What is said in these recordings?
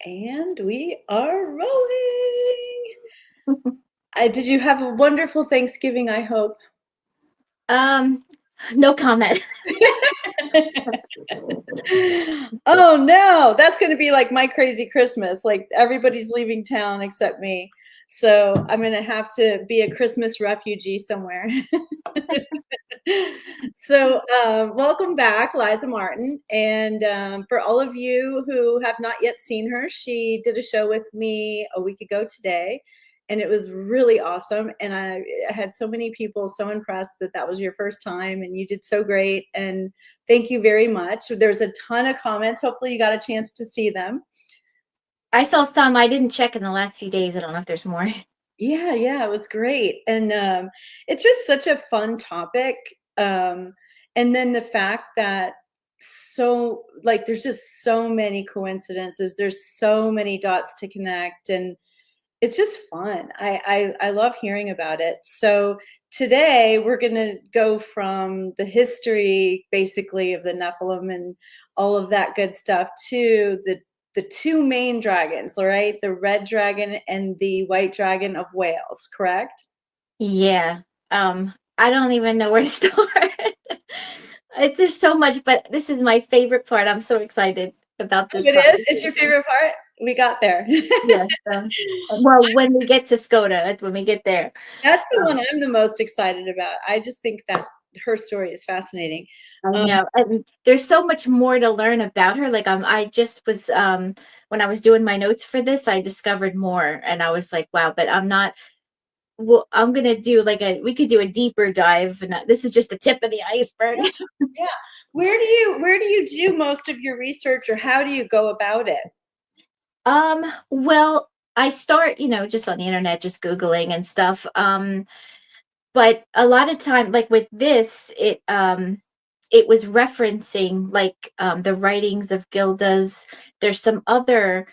And we are rolling. Did you have a wonderful Thanksgiving, I hope? Um, no comment. Oh no, that's going to be like my crazy Christmas. Like everybody's leaving town except me. So I'm going to have to be a Christmas refugee somewhere. So, welcome back, Liza Martin. And for all of you who have not yet seen her, she did a show with me a week ago today, and it was really awesome. And I had so many people so impressed that that was your first time, and you did so great. And thank you very much. There's a ton of comments. Hopefully, you got a chance to see them. I saw some. I didn't check in the last few days. I don't know if there's more. Yeah, it was great. And it's just such a fun topic. And then the fact that there's just so many coincidences, there's so many dots to connect, and it's just fun. I love hearing about it. So today we're going to go from the history basically of the Nephilim and all of that good stuff to the two main dragons, right? The red dragon and the white dragon of Wales, correct? Yeah. I don't even know where to start. There's so much, but this is my favorite part. I'm so excited about Oh, this it is? It's your conversation. favorite part? We got there. Yes. Well, when we get to Skoda, that's when we get there. That's the Um, one I'm the most excited about. I just think that her story is fascinating. I Um, know. And there's so much more to learn about her. Like I just was when I was doing my notes for this, I discovered more and I was like, wow, but I'm not well, I'm gonna do we could do a deeper dive, and this is just the tip of the iceberg. yeah, yeah. Where do you do most of your research, or how do you go about it? Well, I start, just on the internet, just Googling and stuff. But a lot of time, like with this, it was referencing the writings of Gildas. There's some other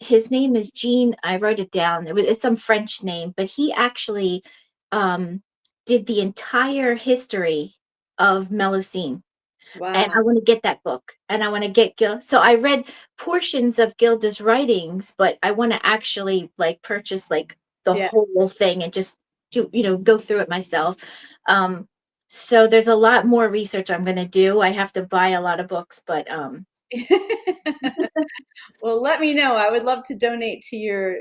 his name is Jean. I wrote it down. It's some French name, but he actually um did the entire history of Melusine. And Wow. I want to get that book, and I want to get Gil. So I read portions of Gilda's writings, but I want to actually purchase the Yeah. whole thing and just go through it myself. Um, so there's a lot more research I'm going to do. I have to buy a lot of books, but Well, let me know. I would love to donate to your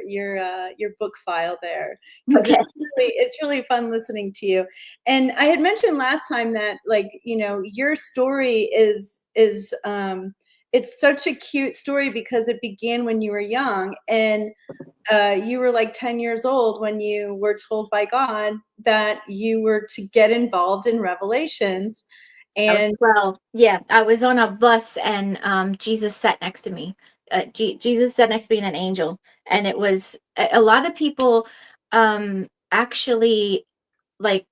book file there because okay. it's really fun listening to you. And I had mentioned last time that your story is it's such a cute story because it began when you were young, and you were like 10 years old when you were told by God that you were to get involved in Revelations. I was And 12. Yeah, I was on a bus and Jesus sat next to me. Jesus sat next to me and an angel. And it was a lot of people actually like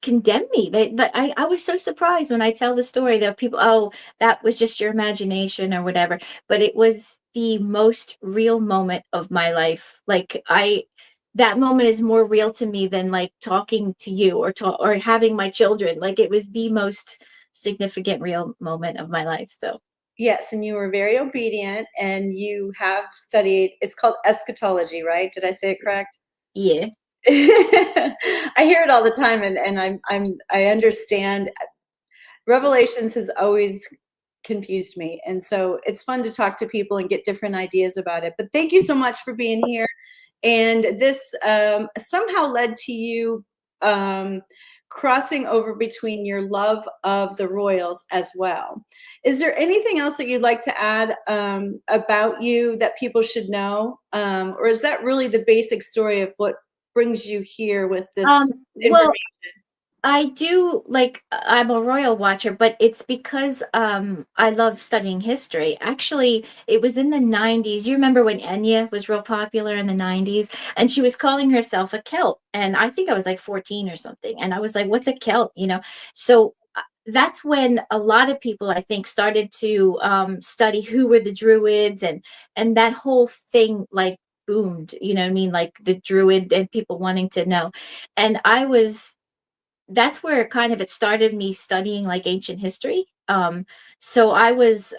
condemn me. I was so surprised when I tell the story that people, oh, that was just your imagination or whatever. But it was the most real moment of my life. That moment is more real to me than like talking to you or having my children. Like it was the most significant real moment of my life. So yes, and you were very obedient, and you have studied, it's called eschatology, right? Did I say it correct? yeah. I hear it all the time, and I understand. Revelations has always confused me, and so it's fun to talk to people and get different ideas about it. But thank you so much for being here. And this somehow led to you crossing over between your love of the royals as well. Is there anything else that you'd like to add about you that people should know? Or is that really the basic story of what brings you here with this information? Well, I do I'm a royal watcher, but it's because I love studying history. Actually, it was in the 90s. You remember when Enya was real popular in the 90s and she was calling herself a Celt, and I think I was like 14 or something, and I was like, what's a Celt, So that's when a lot of people I think started to study who were the Druids, and that whole thing boomed, you know what I mean, like the Druid and people wanting to know. And I was that's where kind of it started me studying like ancient history. So I was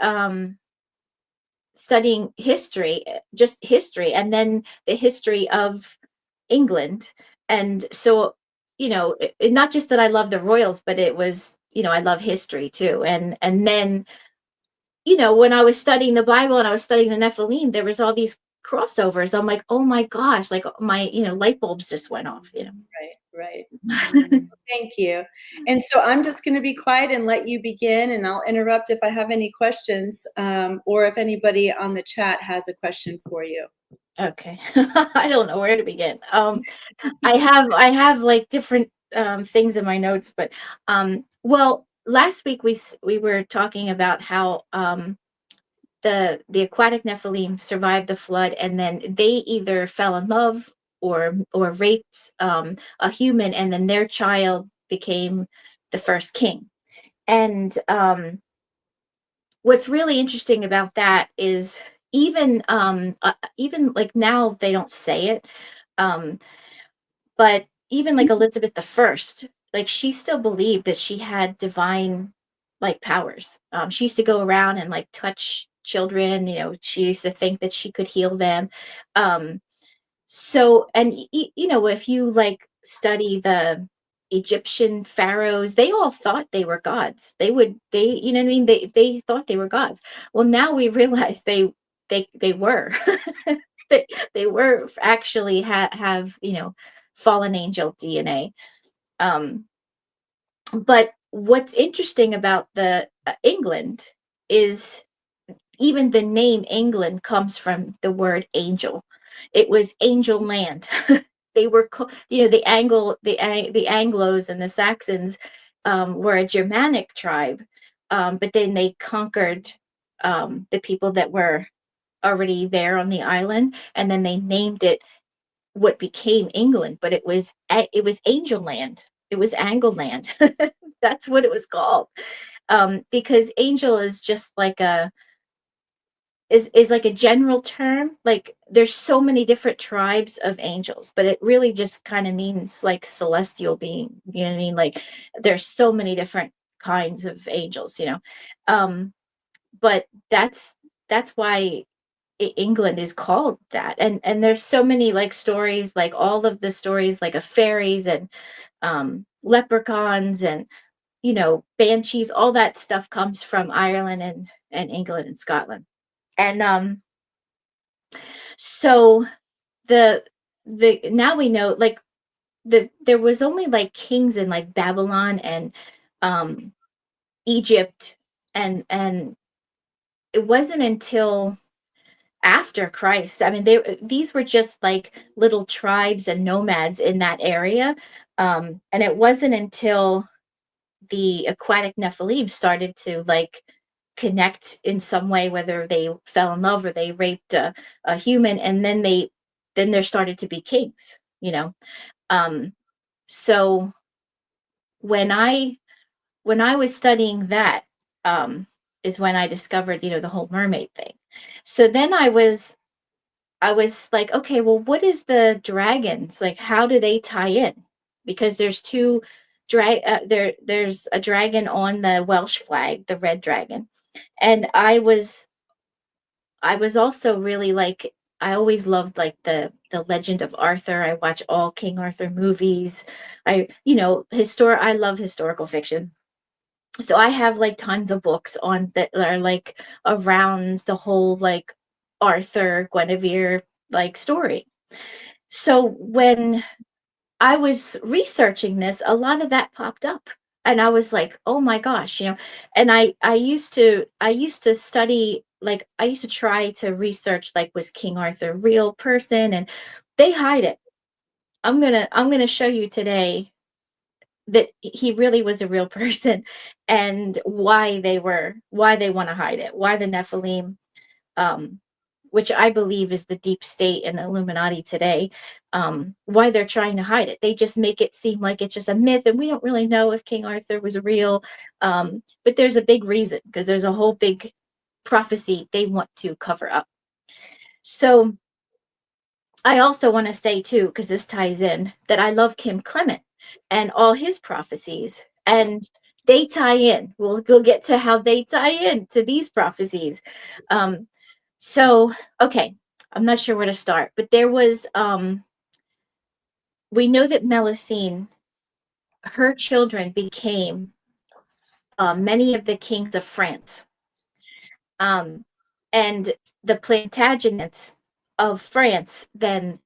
studying history, just history, and then the history of England. And so, not just that I love the royals, but it was, I love history too. And then, when I was studying the Bible and I was studying the Nephilim, there was all these crossovers. I'm like, oh my gosh, like my, light bulbs just went off, Right, right. Thank you. And so I'm just going to be quiet and let you begin, and I'll interrupt if I have any questions, or if anybody on the chat has a question for you. Okay. I don't know where to begin. I have like different things in my notes, but well, last week we were talking about how the aquatic Nephilim survived the flood, and then they either fell in love or raped a human, and then their child became the first king. And what's really interesting about that is even like now they don't say it, um, but even like Elizabeth the First, like she still believed that she had divine like powers. She used to go around and like touch children. She used to think that she could heal them. Um, so, and if you like study the Egyptian pharaohs, they all thought they were gods. You know what I mean? They thought they were gods. Well, now we realize they were. They were actually have fallen angel DNA. Um, but what's interesting about the England is even the name England comes from the word angel. It was angel land. They were, the Anglos and the Saxons were a Germanic tribe, but then they conquered the people that were already there on the island, and then they named it what became England. But it was Angel Land. It was Angle Land. That's what it was called, because angel is just like is like a general term. Like there's so many different tribes of angels, but it really just kind of means like celestial being. You know what I mean? Like there's so many different kinds of angels. Um, but that's why England is called that. And there's so many like stories, like all of the stories like of fairies and leprechauns and banshees. All that stuff comes from Ireland and England and Scotland. And so the now we know, like, there was only like kings in like Babylon and um Egypt, and it wasn't until after Christ. I mean, these were just like little tribes and nomads in that area. And it wasn't until the aquatic Nephilim started to like connect in some way, whether they fell in love or they raped a human, and then there started to be kings. Um, so when I was studying that, um, is when I discovered the whole mermaid thing. So then I was like, okay, well, what is the dragons? Like, how do they tie in? Because there's two there's a dragon on the Welsh flag, the red dragon. And I was also really like, I always loved like the Legend of Arthur. I watch all King Arthur movies. I love historical fiction. So I have like tons of books on that are like around the whole like Arthur Guinevere like story. So when I was researching this, a lot of that popped up. And I was like, oh my gosh, and I used to study, like I used to try to research, like, was King Arthur a real person? And they hide it. I'm gonna show you today that he really was a real person, and why they want to hide it, why the Nephilim, um, which I believe is the deep state and Illuminati today, why they're trying to hide it. They just make it seem like it's just a myth, and we don't really know if King Arthur was real. But there's a big reason, because there's a whole big prophecy they want to cover up. So I also want to say too, because this ties in, that I love Kim Clement and all his prophecies, and they tie in. We'll get to how they tie in to these prophecies. Um, So, okay, I'm not sure where to start, but there was we know that Melusine, her children became many of the kings of France. Um, and the Plantagenets of France then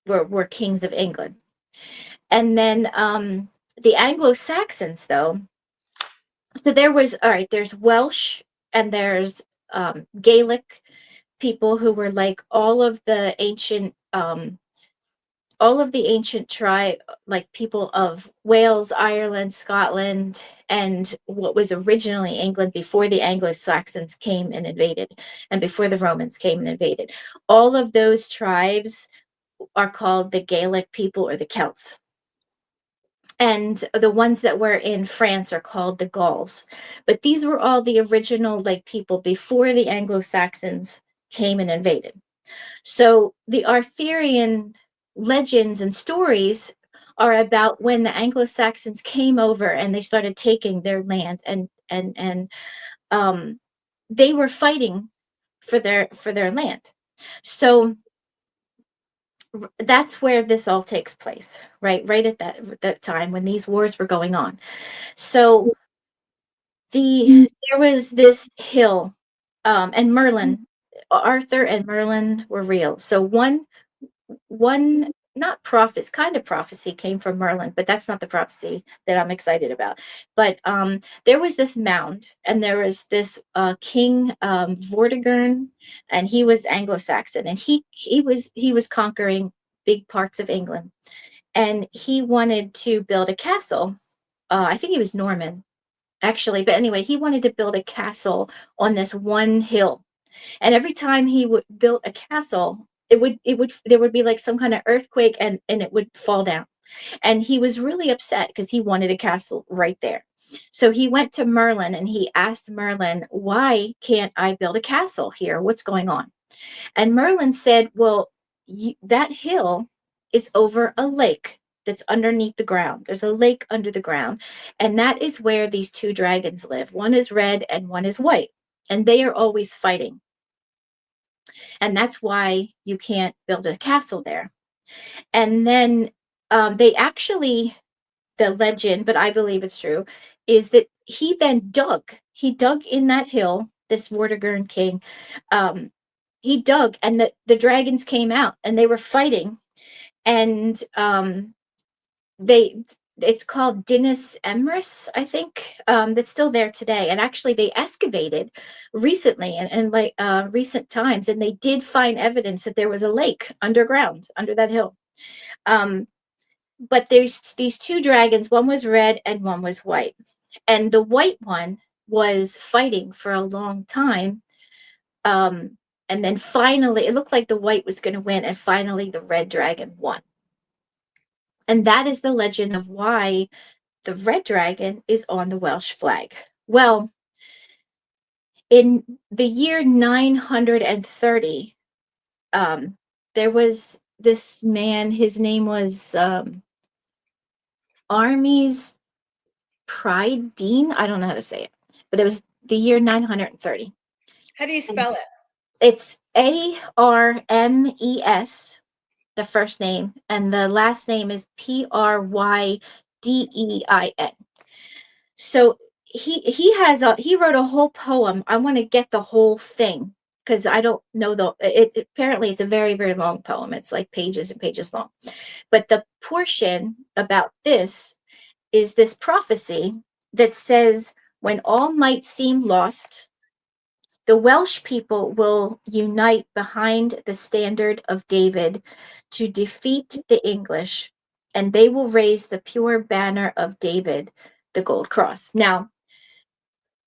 were kings of England. And then the Anglo-Saxons, though, so there was, all right, there's Welsh and there's Gaelic people who were like all of the ancient tribe, like people of Wales, Ireland, Scotland, and what was originally England before the Anglo-Saxons came and invaded, and before the Romans came and invaded. All of those tribes are called the Gaelic people or the Celts. And the ones that were in France are called the Gauls. But these were all the original like people before the Anglo-Saxons came and invaded. So the Arthurian legends and stories are about when the Anglo-Saxons came over and they started taking their land, and um, they were fighting for their land. So that's where this all takes place, right? Right at that time when these wars were going on. So there was this hill, and Merlin, Arthur and Merlin were real. So one not prophet kind of prophecy came from Merlin, but that's not the prophecy that I'm excited about. But there was this mound, and there was this king, Vortigern, and he was Anglo-Saxon, and he was conquering big parts of England, and he wanted to build a castle. I think he was Norman actually, but anyway, he wanted to build a castle on this one hill, and every time he would build a castle, it would there would be like some kind of earthquake, and it would fall down. And he was really upset because he wanted a castle right there. So he went to Merlin and he asked Merlin, why can't I build a castle here? What's going on? And Merlin said, well, that hill is over a lake that's underneath the ground. There's a lake under the ground, and that is where these two dragons live. One is red and one is white, and they are always fighting, and that's why you can't build a castle there. And then they actually, the legend, but I believe it's true, is that he dug in that hill, this Vortigern king, um, he dug, and the dragons came out and they were fighting, and they it's called Dinas Emrys, I think, that's still there today. And actually, they excavated recently and like recent times, and they did find evidence that there was a lake underground under that hill. Um, but there's these two dragons. One was red and one was white, and the white one was fighting for a long time. Um, and then finally, it looked like the white was going to win, and finally, the red dragon won. And that is the legend of why the red dragon is on the Welsh flag. Well, in the year 930, there was this man, his name was Armies Pride Dean. I don't know how to say it, but it was the year 930. How do you And spell it? it's Armes, the first name, and the last name is Prydein. So he wrote a whole poem. I want to get the whole thing because I don't know apparently it's a very, very long poem. It's like pages and pages long. But the portion about this is this prophecy that says, when all might seem lost, the Welsh people will unite behind the standard of David to defeat the English, and they will raise the pure banner of David, the gold cross. Now,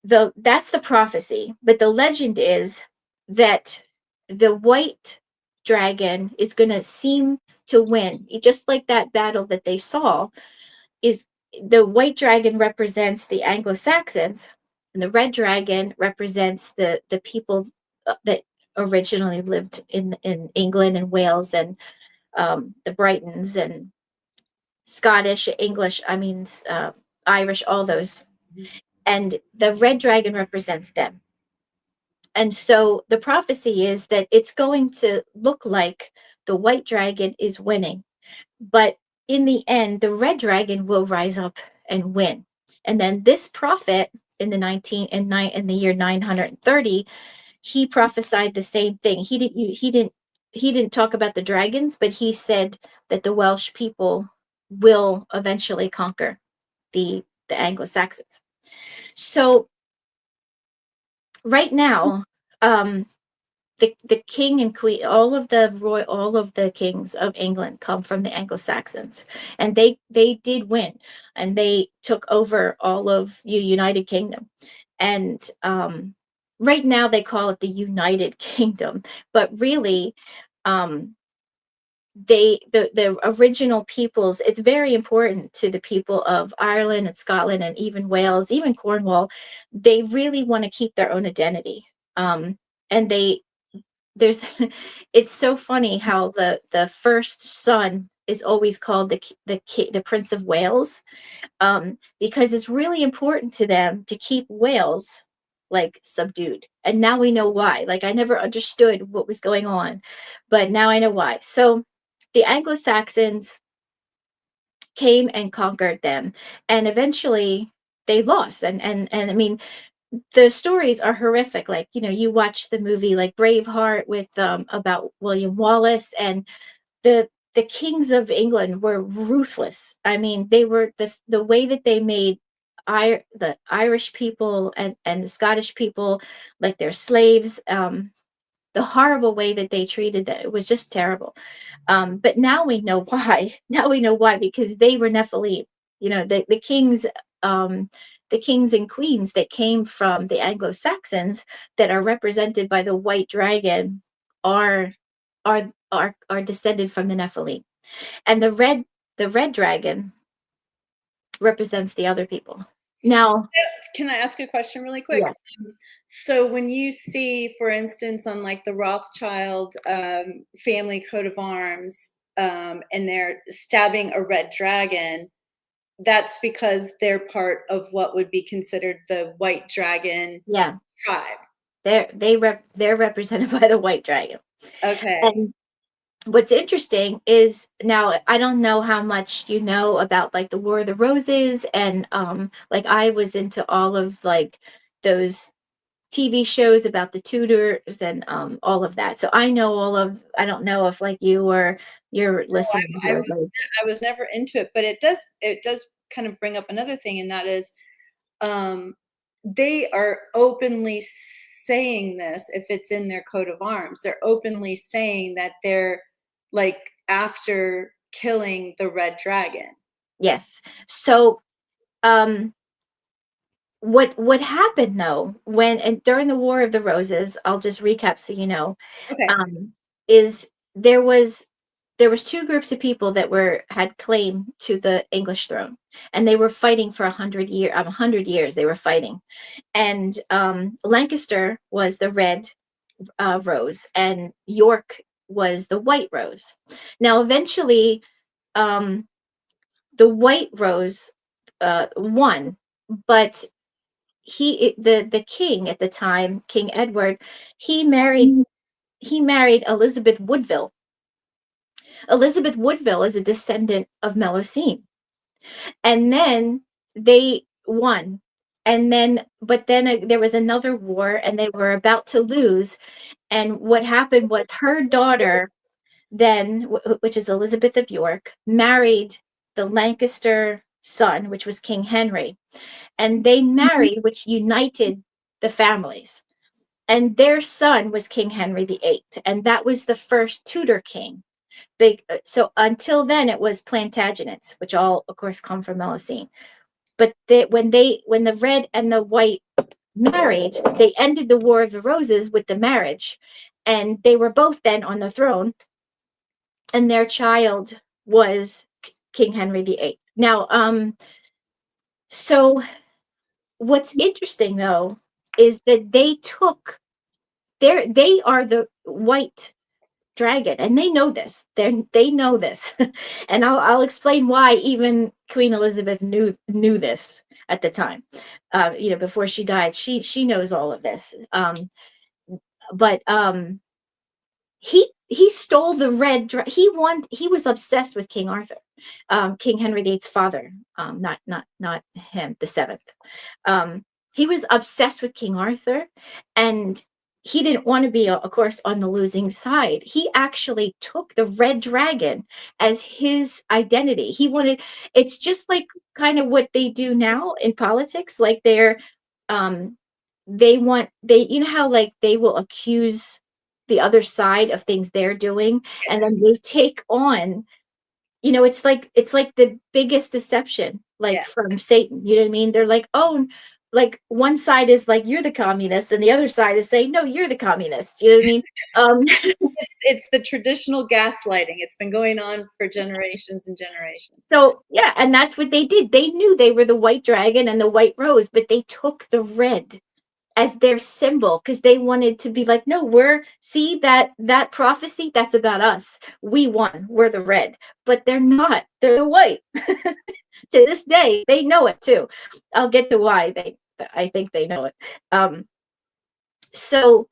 that's the prophecy, but the legend is that the white dragon is going to seem to win, just like that battle that they saw. Is the white dragon represents the Anglo-Saxons, and the red dragon represents the people that originally lived in England and Wales, and the Britons and Scottish, English, I mean, Irish, all those. And the red dragon represents them. And so the prophecy is that it's going to look like the white dragon is winning, but in the end, the red dragon will rise up and win. And then this prophet in the 19 and 9 in the year 930, he prophesied the same thing. He didn't talk about the dragons, but he said that the Welsh people will eventually conquer the Anglo-Saxons. So right now, um, the king and queen, all of the kings of England come from the Anglo-Saxons, and they did win, and they took over all of the United Kingdom, and right now they call it the United Kingdom, but really, um, the original peoples, it's very important to the people of Ireland and Scotland and even Wales, even Cornwall. They really want to keep their own identity, and there's it's so funny how the first son is always called the Prince of Wales, because it's really important to them to keep Wales like subdued. And now we know why. Like I never understood what was going on, but now I know why. So the Anglo-Saxons came and conquered them, and eventually they lost. And I mean, the stories are horrific. Like, you watch the movie like Braveheart with about William Wallace, and the kings of England were ruthless. I mean, they were the way that they made the Irish people and the Scottish people like their slaves. The horrible way that they treated them, it was just terrible. But now we know why. Now we know why, because they were Nephilim. The kings, the kings and queens that came from the Anglo-Saxons that are represented by the white dragon are are descended from the Nephilim. And the red dragon represents the other people. Now, Can I ask a question really quick? yeah, So when you see, for instance, on like the Rothschild family coat of arms, and they're stabbing a red dragon, that's because they're part of what would be considered the white dragon yeah, tribe. they're represented by the white dragon. Okay. And what's interesting is, now I don't know how much you know about like the War of the Roses, and like I was into all of like those TV shows about the Tudors and all of that. So I know all of, I don't know if like you or your No, listeners I are was like, I was never into it, but it does kind of bring up another thing, and that is, um, they are openly saying this if it's in their coat of arms. They're openly saying that they're like after killing the red dragon. yes. So um what happened though, when and during the War of the Roses, I'll just recap so you know, Okay. um, is there was two groups of people that had claim to the English throne, and they were fighting for 100 years. They were fighting, and Lancaster was the red rose, and York was the white rose. Now, eventually, um, the white rose won, but the king at the time, King Edward, he married he married Elizabeth Woodville. Elizabeth Woodville is a descendant of Melusine. And then they won. And then, but then there was another war, and they were about to lose. And what happened was her daughter, then, which is Elizabeth of York, married the Lancaster son, which was King Henry. And they married, which united the families. And their son was King Henry VIII. And that was the first Tudor king. So until then it was Plantagenets, which all of course come from Melusine. But when the red and the white married, they ended the War of the Roses with the marriage, and they were both then on the throne, and their child was King Henry VIII. Now, so what's interesting though is that they are the white dragon, and they know this. They know this, and I'll explain why even Queen Elizabeth knew this at the time. Before she died, she knows all of this. but he stole the he was obsessed with King Arthur, King Henry VIII's father, not him, the seventh. um he was obsessed with King Arthur, and he didn't want to be, of course, on the losing side. He actually took the red dragon as his identity. He wanted, it's just like kind of what they do now in politics, like um they you know how like they will accuse the other side of things they're doing, and then they take on, it's like the biggest deception, Yeah. like from Satan. You know what I mean? They're like, oh, like one side is like, you're the communist, and the other side is saying, no, you're the communist. You know what I mean? It's the traditional gaslighting. It's been going on for generations and generations. So yeah, and that's what they did. They knew they were the white dragon and the white rose, but they took the red as their symbol because they wanted to be like, no, we're, see that prophecy, that's about us, we won, we're the red. But they're not, they're the white. To this day they know it too. I'll get to why they, I think they know it. So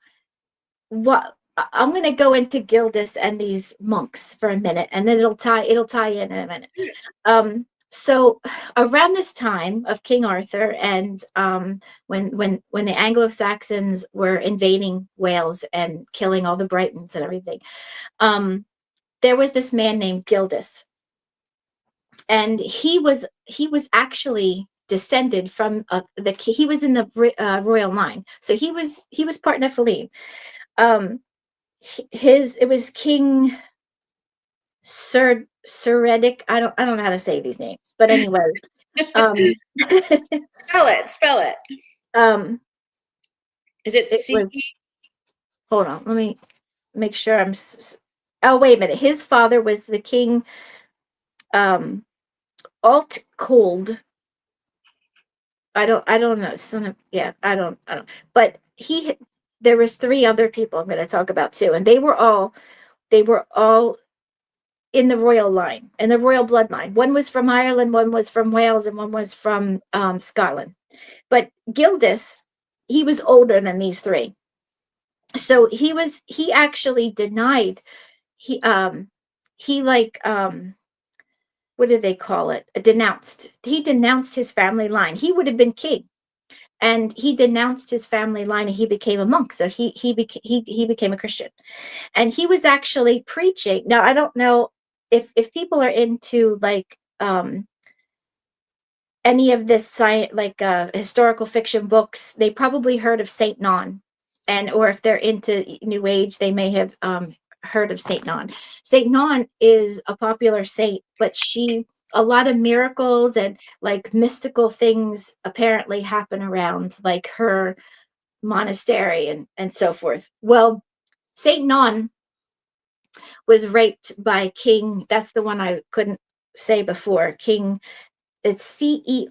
what, I'm going to go into Gildas and these monks for a minute, and then it'll tie in a minute. So around this time of King Arthur, and when the Anglo-Saxons were invading Wales and killing all the Britons and everything, there was this man named Gildas, and he was actually descended from he was in the royal line, so he was part Nephilim. Um, his it was King Seredic. I don't know how to say these names, but anyway, um, Spell it. um, Is it it was. CE? Hold on, let me make sure oh, wait a minute. His father was the king, um, Alt Cold. I don't know. Son of, yeah, I don't. But there was three other people I'm going to talk about too, and they were all in the royal line, in the royal bloodline. One was from Ireland, one was from Wales, and one was from Scotland. But Gildas, he was older than these three. So he actually denied, he he like what do they call it? He denounced his family line. He would have been king, and he denounced his family line, and he became a monk. So he became a Christian, and he was actually preaching. Now I don't know if people are into like any of this science, like historical fiction books, they probably heard of Saint Non, and or if they're into New Age, they may have heard of Saint Non. Saint Non is a popular saint, but a lot of miracles and like mystical things apparently happen around like her monastery and so forth. Well, Saint Non was raped by King. That's the one I couldn't say before. King. It's Ceredig.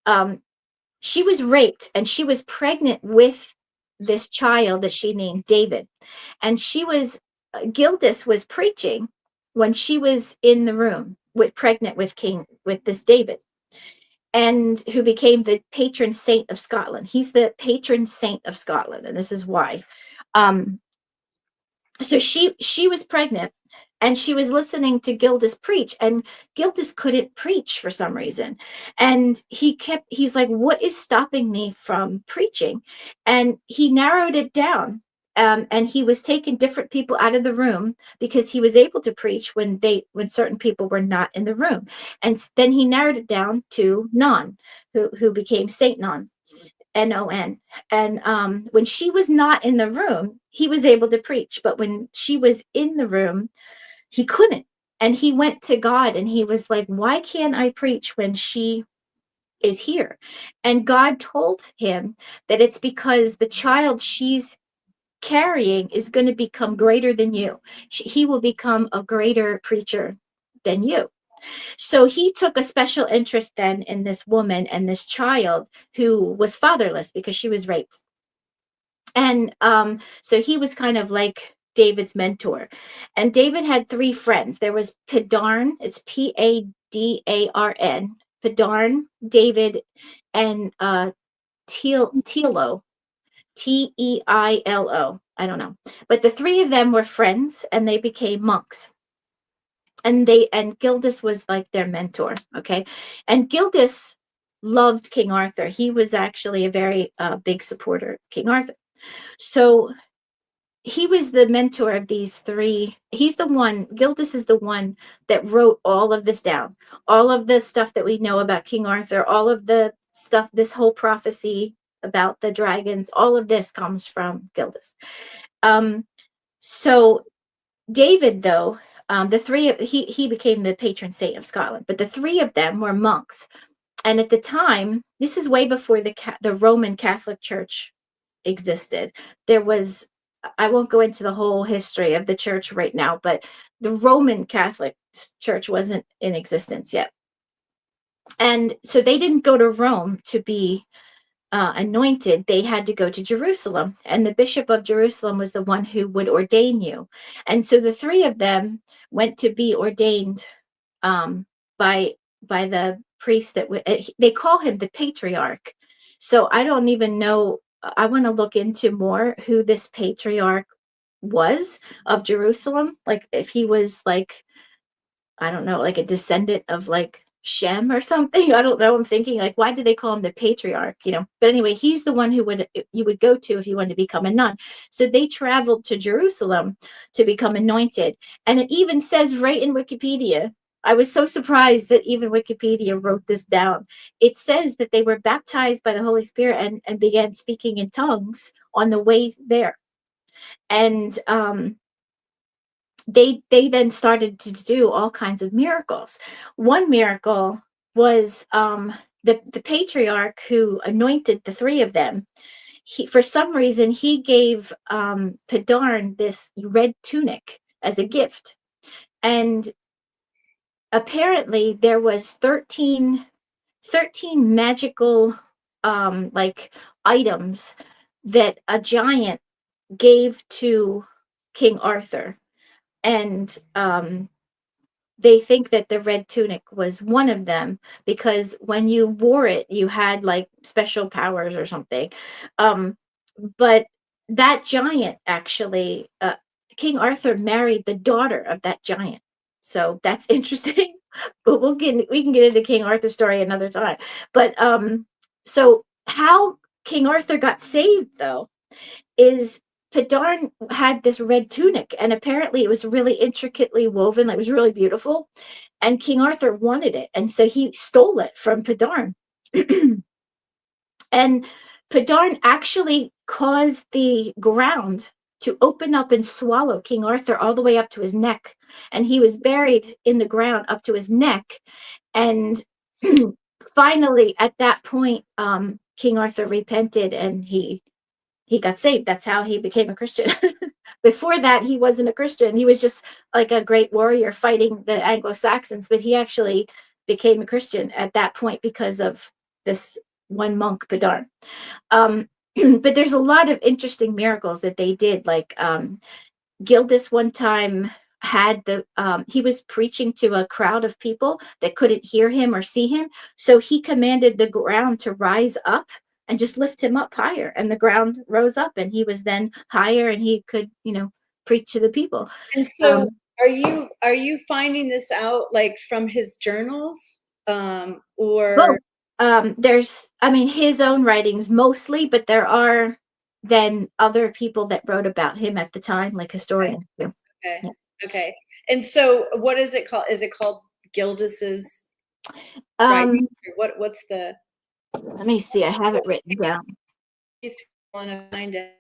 Um, she was raped, and she was pregnant with this child that she named David. And Gildas was preaching when she was in the room pregnant with this David, and who became the patron saint of Scotland. He's the patron saint of Scotland, and this is why. Um, so she was pregnant, and she was listening to Gildas preach, and Gildas couldn't preach for some reason, and he's like, what is stopping me from preaching? And he narrowed it down, and he was taking different people out of the room because he was able to preach when certain people were not in the room. And then he narrowed it down to Non, who became Saint Non. Non. And when she was not in the room, he was able to preach. But when she was in the room, he couldn't. And he went to God, and he was like, why can't I preach when she is here? And God told him that it's because the child she's carrying is going to become greater than you. He will become a greater preacher than you. So he took a special interest then in this woman and this child who was fatherless because she was raped. And so he was kind of like David's mentor. And David had three friends. There was Padarn, it's Padarn, Padarn, David, and Tilo. Teilo. I don't know. But the three of them were friends and they became monks. And Gildas was like their mentor, okay? And Gildas loved King Arthur. He was actually a very big supporter of King Arthur. So he was the mentor of these three. He's the one, Gildas is the one that wrote all of this down. All of the stuff that we know about King Arthur, all of the stuff, this whole prophecy about the dragons, all of this comes from Gildas. So David, though, the three, he became the patron saint of Scotland, but the three of them were monks. And at the time, this is way before the Roman Catholic Church existed. There was, I won't go into the whole history of the church right now, but the Roman Catholic Church wasn't in existence yet. And so they didn't go to Rome to be anointed. They had to go to Jerusalem, and the bishop of Jerusalem was the one who would ordain you. And so the three of them went to be ordained by the priest that they call him the patriarch. So I don't even know. I want to look into more who this patriarch was of Jerusalem. Like if he was like, I don't know, like a descendant of like Shem or something. I don't know. I'm thinking like, why did they call him the patriarch? You know, but anyway, he's the one who you would go to if you wanted to become a nun. So they traveled to Jerusalem to become anointed. And it even says right in Wikipedia, I was so surprised that even Wikipedia wrote this down. It says that they were baptized by the Holy Spirit and began speaking in tongues on the way there. And they then started to do all kinds of miracles. One miracle was the patriarch who anointed the three of them. For some reason, he gave Padarn this red tunic as a gift. And apparently there was 13 magical like items that a giant gave to King Arthur. And they think that the red tunic was one of them because when you wore it, you had like special powers or something. But that giant actually, King Arthur married the daughter of that giant. So that's interesting. But we can get into King Arthur's story another time. But so how King Arthur got saved though is Padarn had this red tunic, and apparently it was really intricately woven. Like, it was really beautiful, and King Arthur wanted it, and so he stole it from Padarn. And Padarn actually caused the ground to open up and swallow King Arthur all the way up to his neck, and he was buried in the ground up to his neck. And finally, at that point, King Arthur repented and he got saved. That's how he became a Christian. Before that, he wasn't a Christian. He was just like a great warrior fighting the Anglo-Saxons, but he actually became a Christian at that point because of this one monk, Padarn. But there's a lot of interesting miracles that they did. Like Gildas one time had he was preaching to a crowd of people that couldn't hear him or see him. So he commanded the ground to rise up and just lift him up higher, and the ground rose up and he was then higher and he could, preach to the people. And so are you finding this out like from his journals? Or There's, his own writings mostly, but there are then other people that wrote about him at the time, like historians do. okay. Yeah. Okay. And so what is it called? Is it called Gildas's Um, writings? Or what's the let me see. I have it written down. these people want to find it?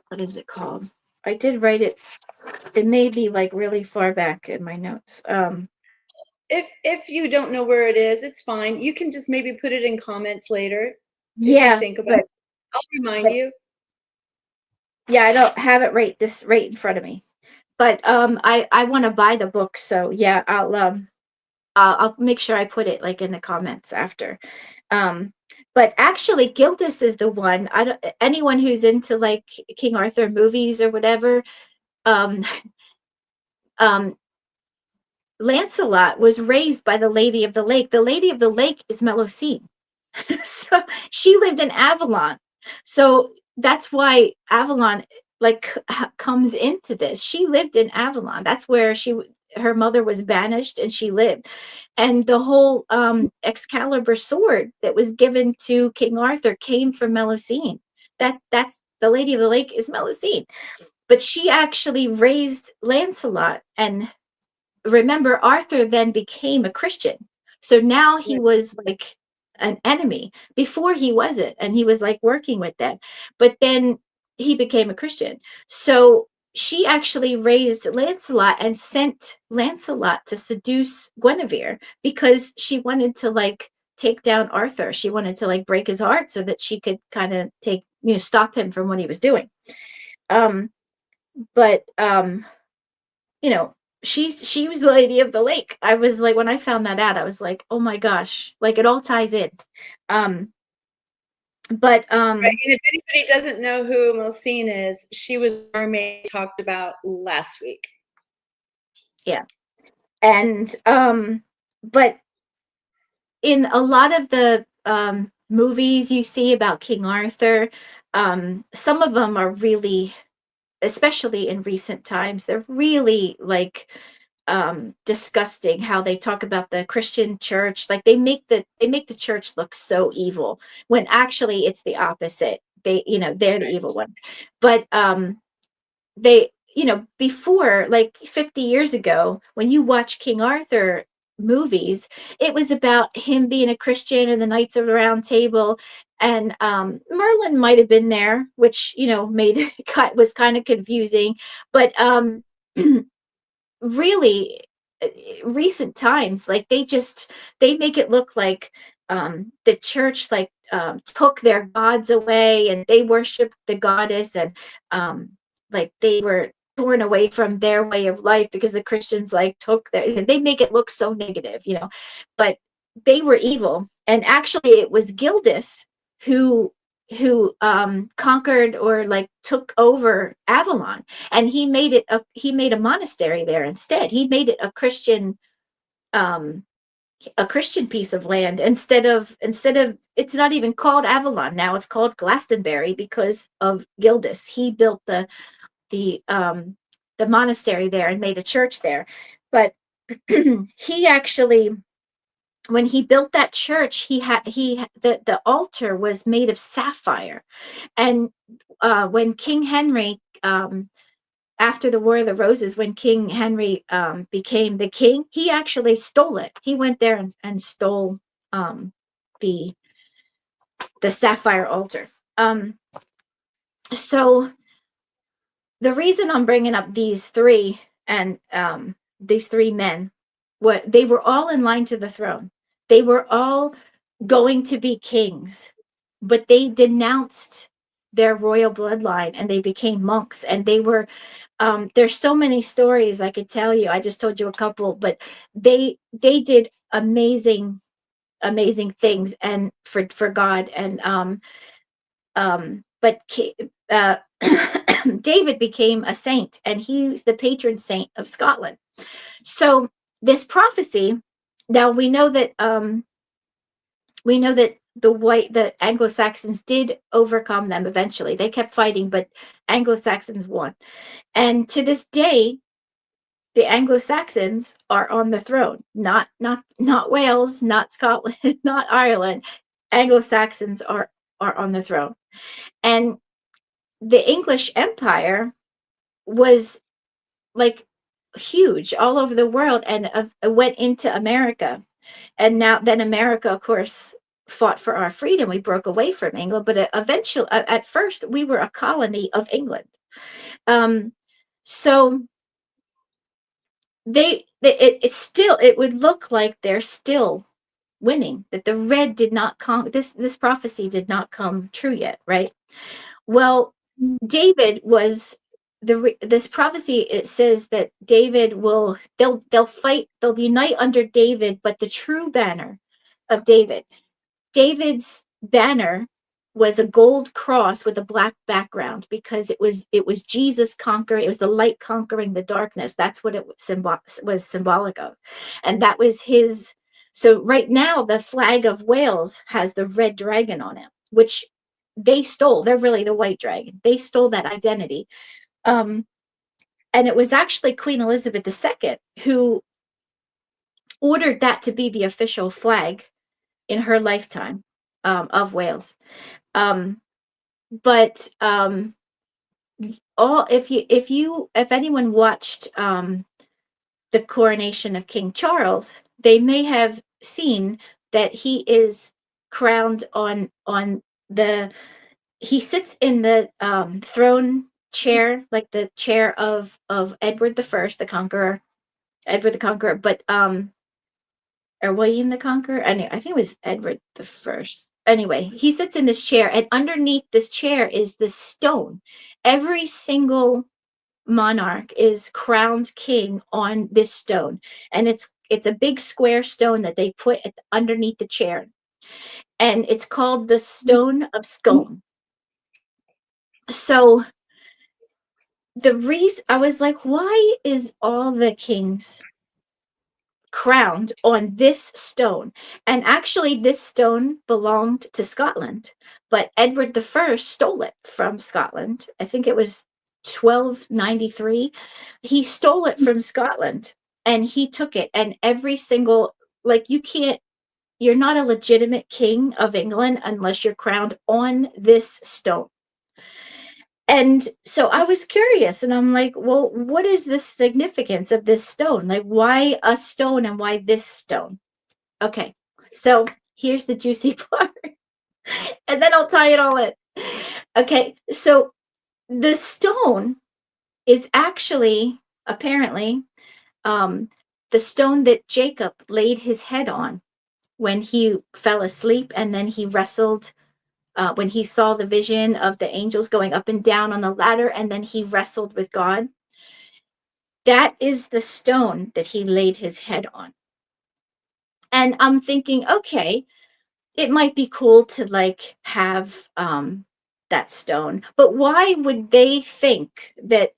What is it called? I did write it. It may be like really far back in my notes. If you don't know where it is, it's fine. You can just maybe put it in comments later if you Yeah, think about it. I'll remind you. Yeah, I don't have it right in front of me. But I want to buy the book, so yeah, I'll make sure I put it like in the comments after. But actually Gildas is the one. Anyone who's into like King Arthur movies or whatever, um Lancelot was raised by the Lady of the Lake. The Lady of the Lake is Melusine. So she lived in Avalon. So that's why Avalon like comes into this. She lived in Avalon. That's where her mother was banished and she lived. And the whole Excalibur sword that was given to King Arthur came from Melusine. That's the Lady of the Lake is Melusine. But she actually raised Lancelot, and remember, Arthur then became a Christian. So now he was like an enemy. Before he wasn't, and he was like working with them. But then he became a Christian. So she actually raised Lancelot and sent Lancelot to seduce Guinevere because she wanted to like take down Arthur. She wanted to like break his heart so that she could kind of stop him from what he was doing. Um, but you know, she was the Lady of the Lake. I was like, when I found that out, I was like, oh my gosh, like it all ties in. Um, but Right, and if anybody doesn't know who Melcene is, she was a mermaid talked about last week. Yeah. And but in a lot of the movies you see about King Arthur, some of them are really, especially in recent times, they're really like disgusting how they talk about the Christian church. Like they make the church look so evil when actually it's the opposite. They're the evil ones. But they, before, like 50 years ago, when you watch King Arthur movies, it was about him being a Christian and the Knights of the Round Table. And Merlin might have been there, which made was kind of confusing. But really, recent times, like they make it look like the church like took their gods away and they worshiped the goddess, and like they were torn away from their way of life because the Christians like took they make it look so negative, but they were evil. And actually it was Gildas who conquered or like took over Avalon, and he made a monastery there instead. He made it um a Christian piece of land instead of it's not even called Avalon now, it's called Glastonbury because of Gildas. He built the monastery there and made a church there. But he actually, when he built that church, the altar was made of sapphire. And when King Henry, after the War of the Roses, when King Henry became the king, he actually stole it. He went there and stole the sapphire altar. So the reason I'm bringing up these three and these three men, what they were all in line to the throne. They were all going to be kings, but they denounced their royal bloodline and they became monks. And they were there's so many stories I could tell you. I just told you a couple, but they did amazing things and for God. And but David became a saint, and he's the patron saint of Scotland. So this prophecy, now we know that the Anglo-Saxons did overcome them eventually. They kept fighting, but Anglo-Saxons won. And to this day, the Anglo-Saxons are on the throne. Not Wales, not Scotland, not Ireland. Anglo-Saxons are on the throne. And the English Empire was like huge all over the world, and went into America. And then America, of course, fought for our freedom. We broke away from England, but eventually, at first, we were a colony of England. So it would look like they're still winning, that the red did not come, this prophecy did not come true yet, right? Well, David was this prophecy. It says that David they'll fight, they'll unite under David, but the true banner of David's banner was a gold cross with a black background, because it was Jesus conquering, it was the light conquering the darkness. That's what it was symbolic of. And that was his So right now, the flag of Wales has the red dragon on it, which they stole. They're really the white dragon. They stole that identity. Um, and it was actually Queen Elizabeth II who ordered that to be the official flag in her lifetime, of Wales. Um, but all if anyone watched the coronation of King Charles, they may have seen that he is crowned on the he sits in the throne chair, like the chair of Edward the First, the Conqueror, Edward the Conqueror, but or William the Conqueror. I think it was Edward the First. Anyway, he sits in this chair, and underneath this chair is this stone. Every single monarch is crowned king on this stone, and it's a big square stone that they put underneath the chair, and it's called the Stone of Scone. So the reason I was like, why is all the kings crowned on this stone? And actually, this stone belonged to Scotland, but Edward the First stole it from Scotland. I think it was 1293. He stole it from Scotland, and he took it. And every single, like, you're not a legitimate king of England unless you're crowned on this stone. And so I was curious, and I'm like, well, what is the significance of this stone? Like, why a stone and why this stone? Okay, so here's the juicy part, and then I'll tie it all in. Okay, so the stone is actually, apparently, um, the stone that Jacob laid his head on when he fell asleep, and then he wrestled when he saw the vision of the angels going up and down on the ladder, and then he wrestled with God. That is the stone that he laid his head on. And I'm thinking, okay, it might be cool to like have that stone, but why would they think that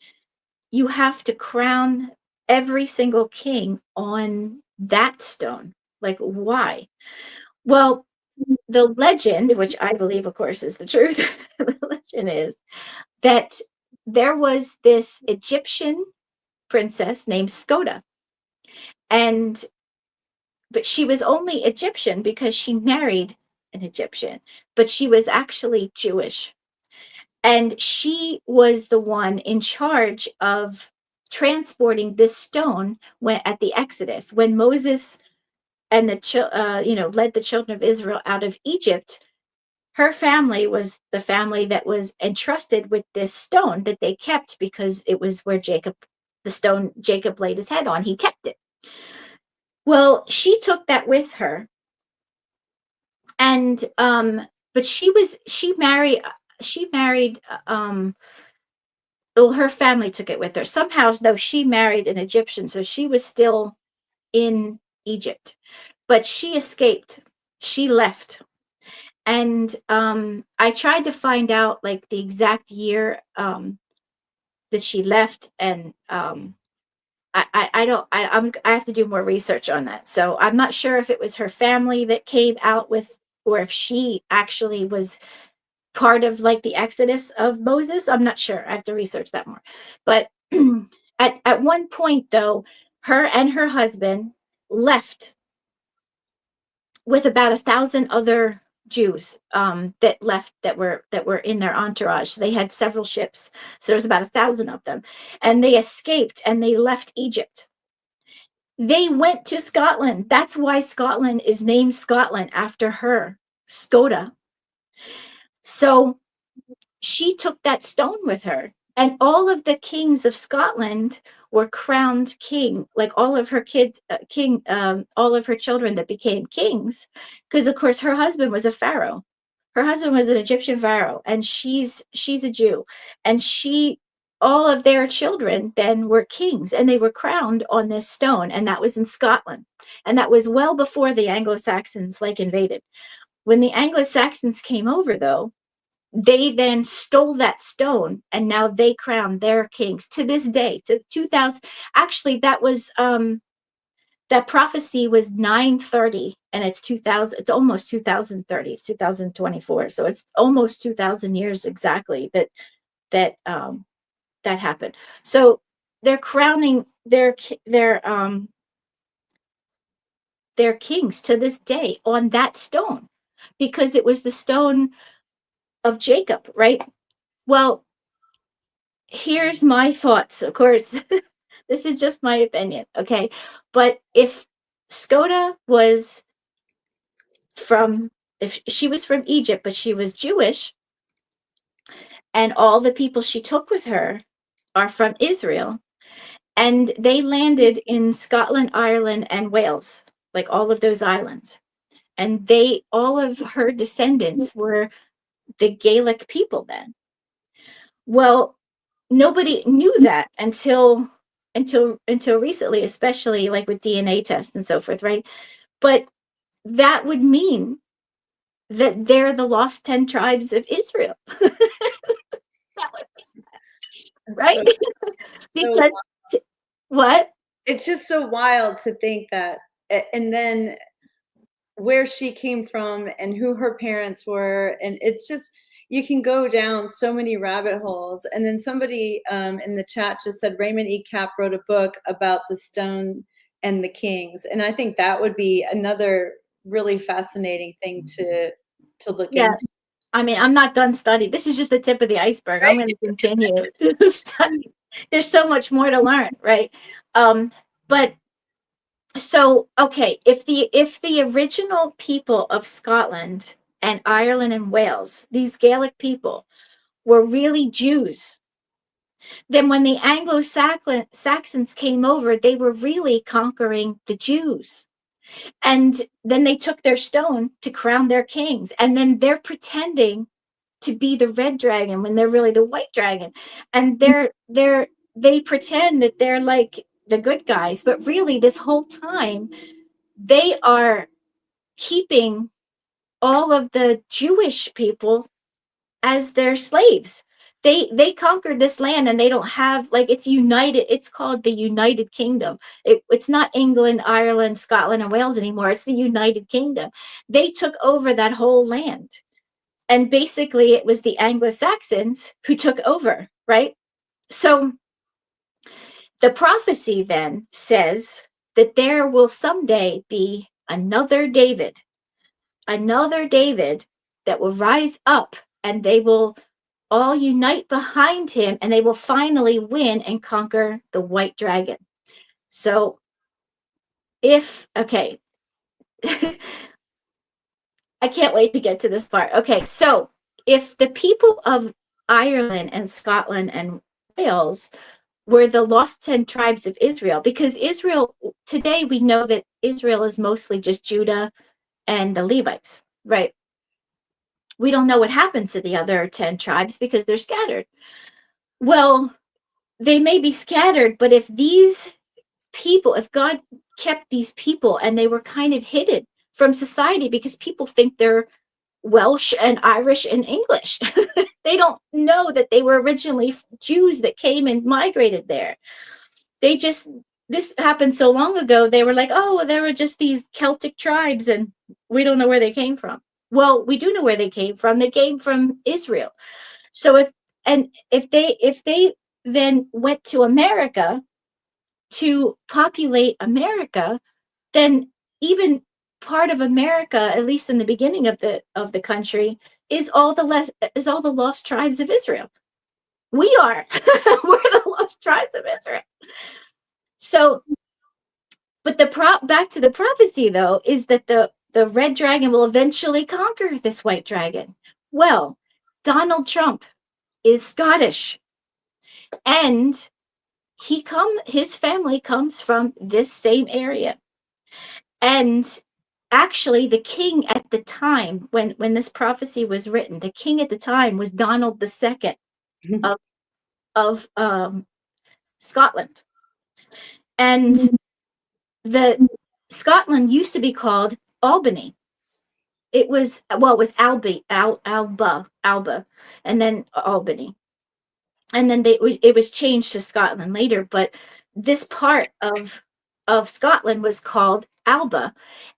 you have to crown every single king on that stone? Like, why? Well, the legend, which I believe, of course, is the truth, the legend is that there was this Egyptian princess named Skoda, and but she was only Egyptian because she married an Egyptian, but she was actually Jewish, and she was the one in charge of transporting this stone when at the Exodus, when Moses and led the children of Israel out of Egypt. Her family was the family that was entrusted with this stone that they kept because it was where the stone Jacob laid his head on. He kept it. Well, she took that with her, and but she married well, her family took it with her somehow. Though she married an Egyptian, so she was still in Egypt, but she escaped. She left. And I tried to find out like the exact year that she left, and I don't I have to do more research on that. So I'm not sure if it was her family that came out with, or if she actually was part of like the exodus of Moses. I'm not sure. I have to research that more. But at one point though, her and her husband left with about 1,000 other Jews that left, that were in their entourage. They had several ships, so there was about 1,000 of them, and they escaped and they left Egypt. They went to Scotland. That's why Scotland is named Scotland, after her, Skoda. So she took that stone with her, and all of the kings of Scotland were crowned king, like all of her all of her children that became kings, because of course her husband was a pharaoh. Her husband was an Egyptian pharaoh, and she's a Jew, and all of their children then were kings, and they were crowned on this stone, and that was in Scotland, and that was well before the Anglo-Saxons like invaded. When the Anglo-Saxons came over, though, they then stole that stone, and now they crown their kings to this day, to 2000. Actually, that was That prophecy was 930, and it's 2000, it's almost 2030, it's 2024, so it's almost 2000 years exactly that that happened. So they're crowning their kings to this day on that stone, because it was the stone of Jacob, right? Well, here's my thoughts, of course. This is just my opinion, okay? But if Skoda was from, if she was from Egypt, but she was Jewish, and all the people she took with her are from Israel, and they landed in Scotland, Ireland, and Wales, like all of those islands. And all of her descendants were the Gaelic people then. Well, nobody knew that until recently, especially like with DNA tests and so forth, right? But that would mean that they're the lost 10 tribes of Israel. That would, right? So, so Because what? it's just so wild to think that, and then where she came from and who her parents were, and it's just, you can go down so many rabbit holes. And then somebody in the chat just said Raymond E. Cap wrote a book about the stone and the kings, and I think that would be another really fascinating thing to look Yeah. into. I mean, I'm not done studying. This is just the tip of the iceberg. I'm going to continue to study. There's so much more to learn, right? But so, okay, if the original people of Scotland and Ireland and Wales, these Gaelic people, were really Jews, then when the Anglo-Saxons came over, they were really conquering the Jews. And then they took their stone to crown their kings, and then they're pretending to be the red dragon when they're really the white dragon, and they pretend that they're like the good guys, but really this whole time they are keeping all of the Jewish people as their slaves. They conquered this land, and they don't have, like, it's united, it's called the United Kingdom. It's not England, Ireland, Scotland, and Wales anymore. It's the United Kingdom. They took over that whole land, and basically it was the Anglo-Saxons who took over, right? So the prophecy then says that there will someday be another David that will rise up, and they will all unite behind him, and they will finally win and conquer the white dragon. So okay, I can't wait to get to this part. Okay, so if the people of Ireland and Scotland and Wales were the lost 10 tribes of Israel, because Israel, today we know that Israel is mostly just Judah and the Levites, right? We don't know what happened to the other 10 tribes because they're scattered. Well, they may be scattered, but if God kept these people and they were kind of hidden from society because people think they're Welsh and Irish and English. They don't know that they were originally Jews that came and migrated there. This happened so long ago, they were like, oh, well, there were just these Celtic tribes and we don't know where they came from. Well, we do know where they came from. They came from Israel. So if they then went to America to populate America, then even part of America, at least in the beginning of the country, is all the lost tribes of Israel. We are we're the lost tribes of Israel. So, but back to the prophecy though is that the red dragon will eventually conquer this white dragon. Well, Donald Trump is Scottish, and his family comes from this same area. And actually, the king at the time when this prophecy was written, the king at the time was Donald II of of Scotland. And the Scotland used to be called Albany. It was Alba, and then Albany, and then it was changed to Scotland later. But this part of of Scotland was called Alba.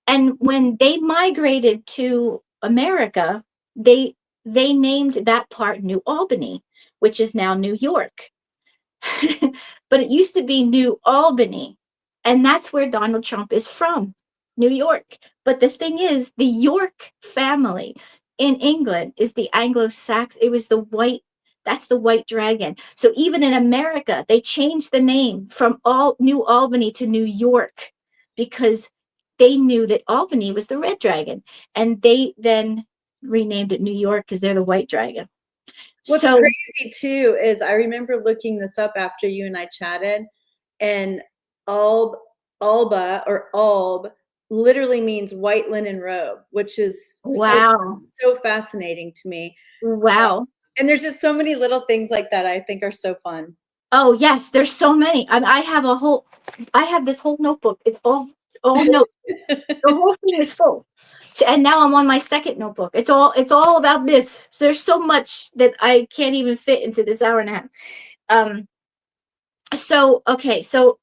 And when they migrated to America, they they named that part New Albany, which is now New York. But it used to be New Albany. And that's where Donald Trump is from, New York. But the thing is, the York family in England is the Anglo-Saxon. It was the white, that's the white dragon. So even in America, they changed the name from all New Albany to New York because they knew that Albany was the red dragon. And they then renamed it New York because they're the white dragon. What's So crazy too is I remember looking this up after you and I chatted, and Alb, Alba or Alb literally means white linen robe, which is wow. so fascinating to me. Wow. And there's just so many little things like that I think are so fun. Oh yes, there's so many. I have a whole, I have this whole notebook. It's all notes. The whole thing is full. And now I'm on my second notebook. It's all about this. So there's so much that I can't even fit into this hour and a half. Um. So okay. So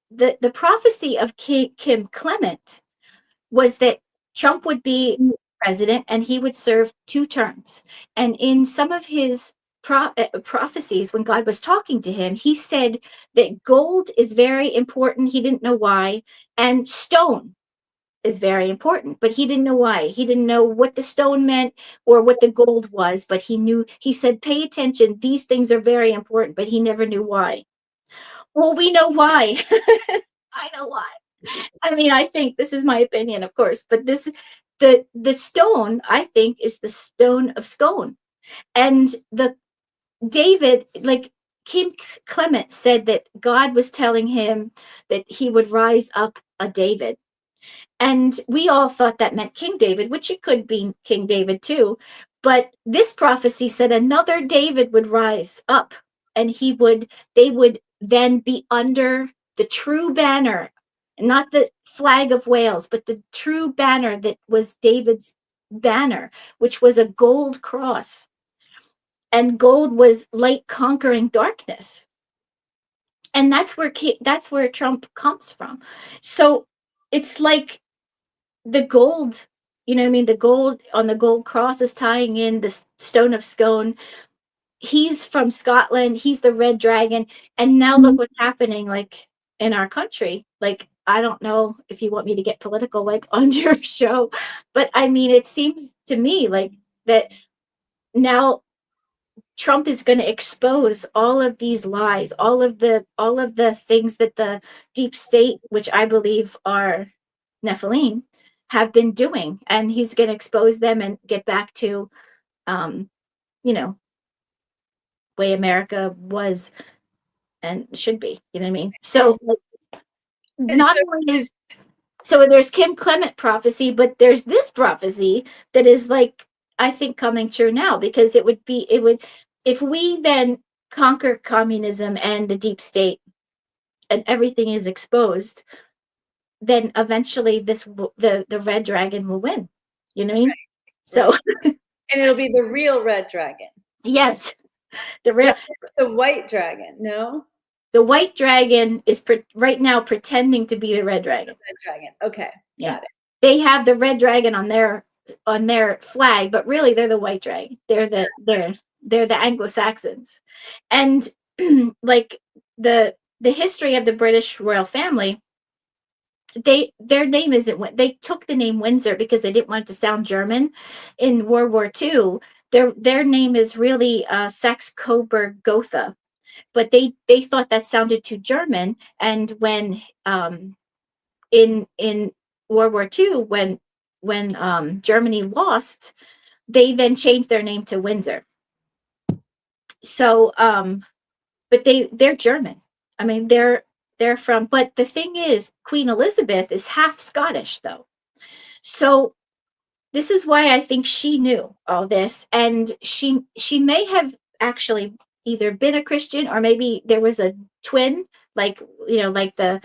the prophecy of Kim Clement was that Trump would be president and he would serve 2 terms. And in some of his prophecies, when God was talking to him, he said that gold is very important. He didn't know why. And stone is very important, but he didn't know why. He didn't know what the stone meant or what the gold was, but he knew, he said, pay attention. These things are very important, but he never knew why. Well, we know why. I know why. I mean, I think this is my opinion, of course, but this the stone I think is the stone of scone, and the David, like King Clement said that God was telling him that he would rise up a David, and we all thought that meant King David, which it could be King David too. But this prophecy said another David would rise up and they would then be under the true banner, not the flag of Wales, but the true banner that was David's banner, which was a gold cross. And gold was light conquering darkness. And that's where Trump comes from. So it's like the gold, you know what I mean? The gold on the gold cross is tying in the stone of scone. He's from Scotland. He's the red dragon. And now look what's happening, like in our country. Like, I don't know if you want me to get political, like on your show, but I mean, it seems to me like that now Trump is going to expose all of these lies, all of the things that the deep state, which I believe are Nephilim, have been doing, and he's going to expose them and get back to, um, you know, way America was and should be. You know what I mean? So And not so only is so there's Kim Clement prophecy, but there's this prophecy that is like I think coming true now because it would if we then conquer communism and the deep state and everything is exposed, then eventually the red dragon will win. You know what I mean? So right. And it'll be the real red dragon. yes, the real Which is the white dragon, no? the white dragon is right now pretending to be the red dragon. Red dragon. Okay, Yeah, got it. they have the red dragon on their flag, but really they're the white dragon. They're the Anglo-Saxons, and like the history of the British royal family, their name isn't, they took the name Windsor because they didn't want it to sound German. In World War II, their name is really Saxe Coburg Gotha, but they thought that sounded too German, and when in World War II, when Germany lost, they then changed their name to Windsor. So, but they're German. I mean, they're from. But the thing is, Queen Elizabeth is half Scottish, though. So this is why I think she knew all this, and she may have actually either been a Christian or maybe there was a twin, like like the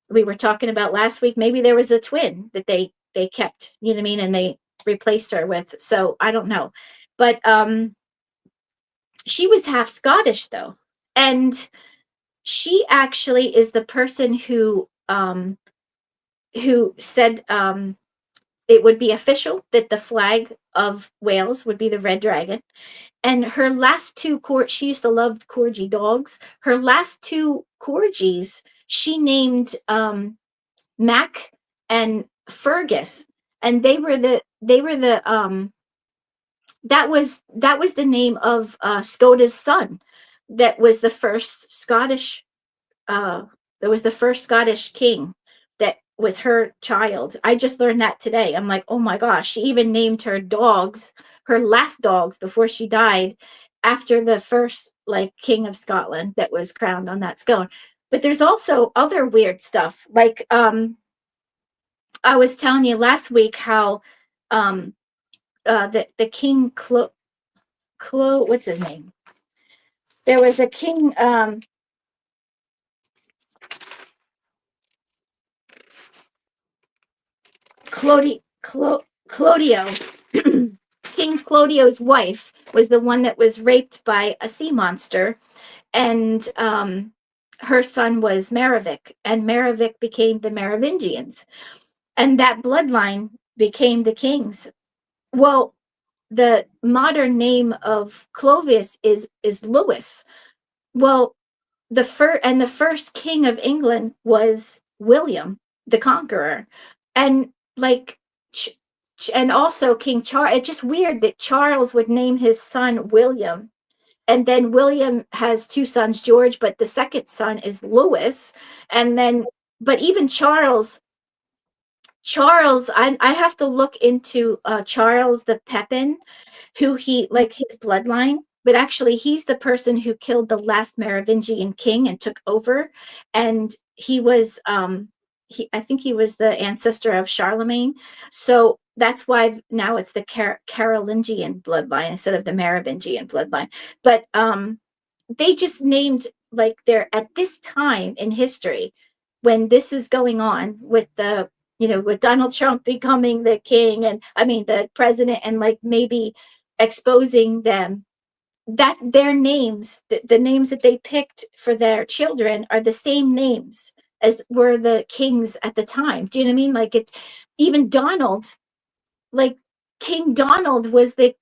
we were talking about last week. Maybe there was a twin that they kept, you know what I mean, and they replaced her with. So I don't know, but she was half Scottish though, and she actually is the person who who said it would be official that the flag of Wales would be the red dragon. And her last two she used to love corgi dogs. Her last two corgis, she named Mac and Fergus, and that was the name of Skoda's son. That was the first Scottish that was the first Scottish king. That was her child. I just learned that today. I'm like, oh my gosh, she even named her dogs, her last dogs before she died, after the first like king of Scotland that was crowned on that scone. But there's also other weird stuff. Like I was telling you last week how the king what's his name? There was a king Clodio. King Clodio's wife was the one that was raped by a sea monster, and her son was Merovic, and Merovic became the Merovingians, and that bloodline became the kings. Well, the modern name of Clovis is Louis. Well, the first king of England was William the Conqueror, and like and also King Charles. It's just weird that Charles would name his son William, and then William has two sons, George, but the second son is Louis, and then but even Charles, I have to look into Charles the Pepin, who he like his bloodline, but actually he's the person who killed the last Merovingian king and took over, and he was I think he was the ancestor of Charlemagne, so that's why now it's the Carolingian bloodline instead of the Merovingian bloodline. But they just named like they're at this time in history when this is going on with the with Donald Trump becoming the king, and I mean the president, and like maybe exposing them, that their names, the names that they picked for their children are the same names as were the kings at the time. Do you know what I mean? Like it, even Donald, like King Donald was the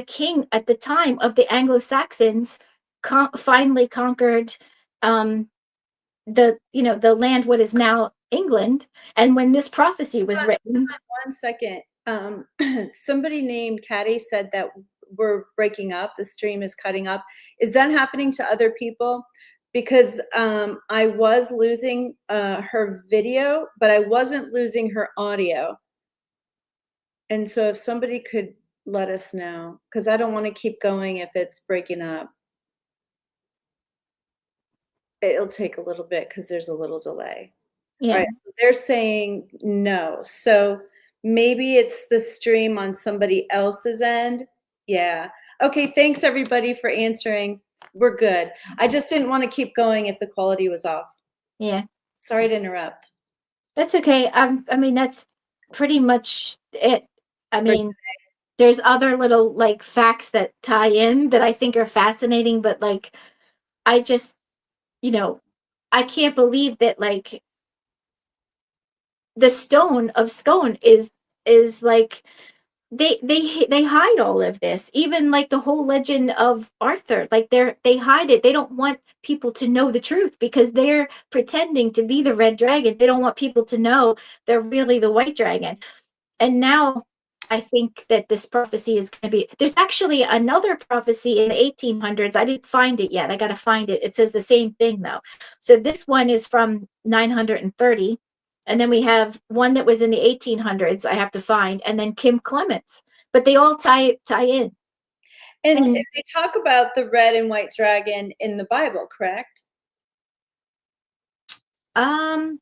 king at the time of the Anglo-Saxons, finally conquered the land what is now England. And when this prophecy was written, 1 second. Somebody named Caddy said that we're breaking up. The stream is cutting up. Is that happening to other people? Because I was losing her video, but I wasn't losing her audio. And so if somebody could let us know, because I don't want to keep going if it's breaking up. It'll take a little bit because there's a little delay. yeah. All right, so they're saying no. So maybe it's the stream on somebody else's end. Yeah. Okay, thanks everybody for answering. We're good. I just didn't want to keep going if the quality was off. Yeah. Sorry to interrupt. That's okay. I mean, that's pretty much it. I mean, there's other little like facts that tie in that I think are fascinating, but like I just, I can't believe that like the stone of Scone is like they hide all of this, even like the whole legend of Arthur, like they hide it. They don't want people to know the truth because they're pretending to be the red dragon. They don't want people to know they're really the white dragon. And now I think that this prophecy is going to be, there's actually another prophecy in the 1800s. I didn't find it yet. I got to find it. It says the same thing though. So this one is from 930. And then we have one that was in the 1800s I have to find, and then Kim Clements. But they all tie in. And they talk about the red and white dragon in the Bible, correct? I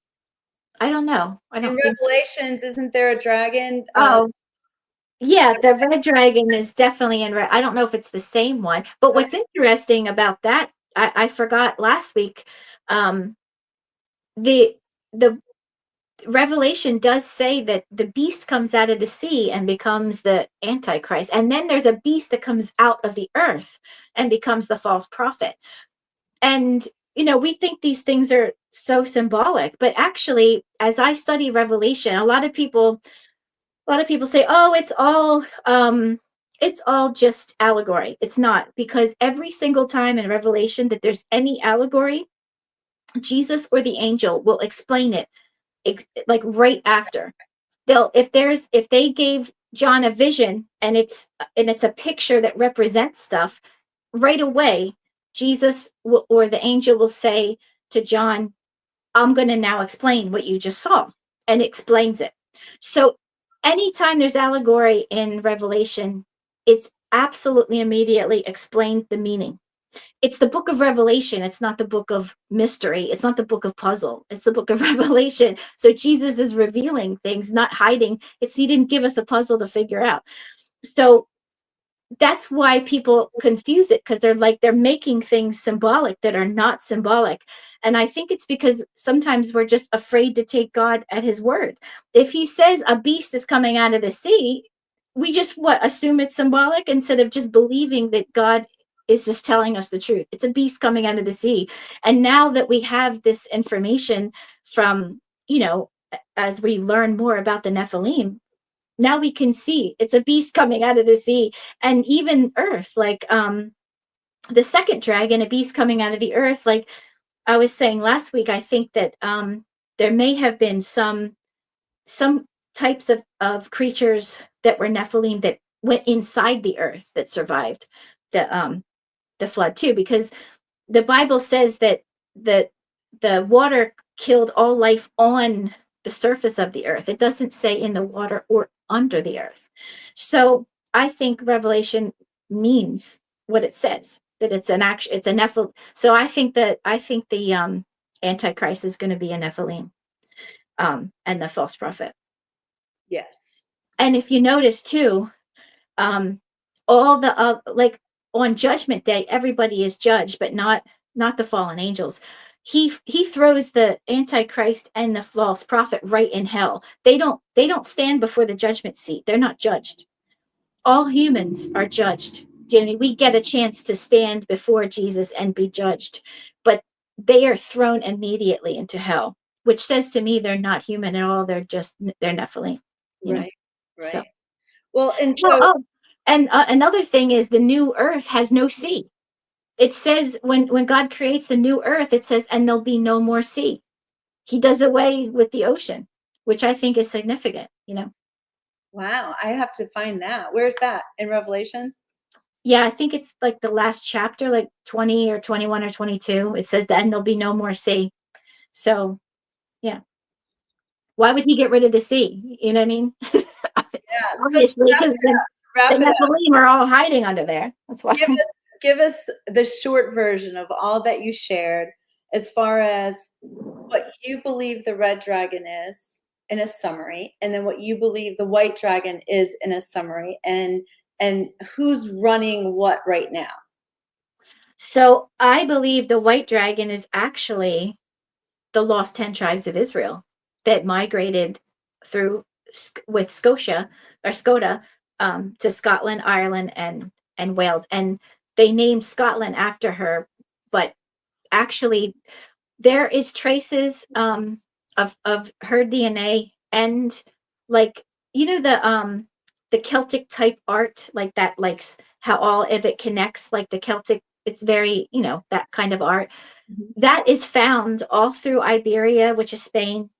don't know. I don't in think Revelations, isn't there a dragon? Oh, yeah, the red dragon is definitely in red. I don't know if it's the same one, but what's interesting about that, I forgot last week, the Revelation does say that the beast comes out of the sea and becomes the Antichrist. And then there's a beast that comes out of the earth and becomes the false prophet. And we think these things are so symbolic, but actually, as I study Revelation, a lot of people say, "Oh, it's all just allegory." It's not, because every single time in Revelation that there's any allegory, Jesus or the angel will explain it, like right after. If they gave John a vision, and it's a picture that represents stuff, right away Jesus or the angel will say to John, "I'm going to now explain what you just saw," and explains it. So anytime there's allegory in Revelation, it's absolutely immediately explained the meaning. It's the book of Revelation. It's not the book of mystery. It's not the book of puzzle. It's the book of Revelation. So Jesus is revealing things, not hiding. He didn't give us a puzzle to figure out. So that's why people confuse it, because they're making things symbolic that are not symbolic. And I think it's because sometimes we're just afraid to take God at his word. If he says a beast is coming out of the sea, we just assume it's symbolic, instead of just believing that God is just telling us the truth. It's a beast coming out of the sea. And now that we have this information from, as we learn more about the Nephilim, now we can see it's a beast coming out of the sea. And even earth, like the second dragon, a beast coming out of the earth. Like I was saying last week, I think that there may have been some types of creatures that were Nephilim that went inside the earth, that survived the flood too, because the Bible says that the water killed all life on the surface of the earth. It doesn't say in the water or under the earth. So I think Revelation means what it says, that it's a Nephilim. So I think the Antichrist is going to be a Nephilim, and the false prophet. Yes. And if you notice too, um, all the like on Judgment Day, everybody is judged, but not the fallen angels. He throws the Antichrist and the false prophet right in hell. They don't stand before the judgment seat. They're not judged. All humans are judged. Jamie, we get a chance to stand before Jesus and be judged, but they are thrown immediately into hell, which says to me they're not human at all. They're Nephilim. Right. So. Right. Well, and Oh, so oh, and another thing is the new earth has no sea. It says when God creates the new earth, it says, and there'll be no more sea. He does away with the ocean, which I think is significant. wow, I have to find that. Where's that in Revelation? Yeah, I think it's like the last chapter, like 20 or 21 or 22. It says that, and there'll be no more sea. So, yeah. Why would he get rid of the sea? You know what I mean? Yeah. So to Obviously, because the wrap it up, Nephilim are all hiding under there. That's why. give us the short version of all that you shared, as far as what you believe the red dragon is in a summary, and then what you believe the white dragon is in a summary, and who's running what right now. So I believe the white dragon is actually the lost 10 tribes of Israel that migrated through with Scotia or Scotia, to Scotland, Ireland, and Wales. And they named Scotland after her, but actually there is traces of her DNA, and like the Celtic type art, like that, like how all of it connects, like the Celtic, it's very, that kind of art Mhm. that is found all through Iberia, which is Spain,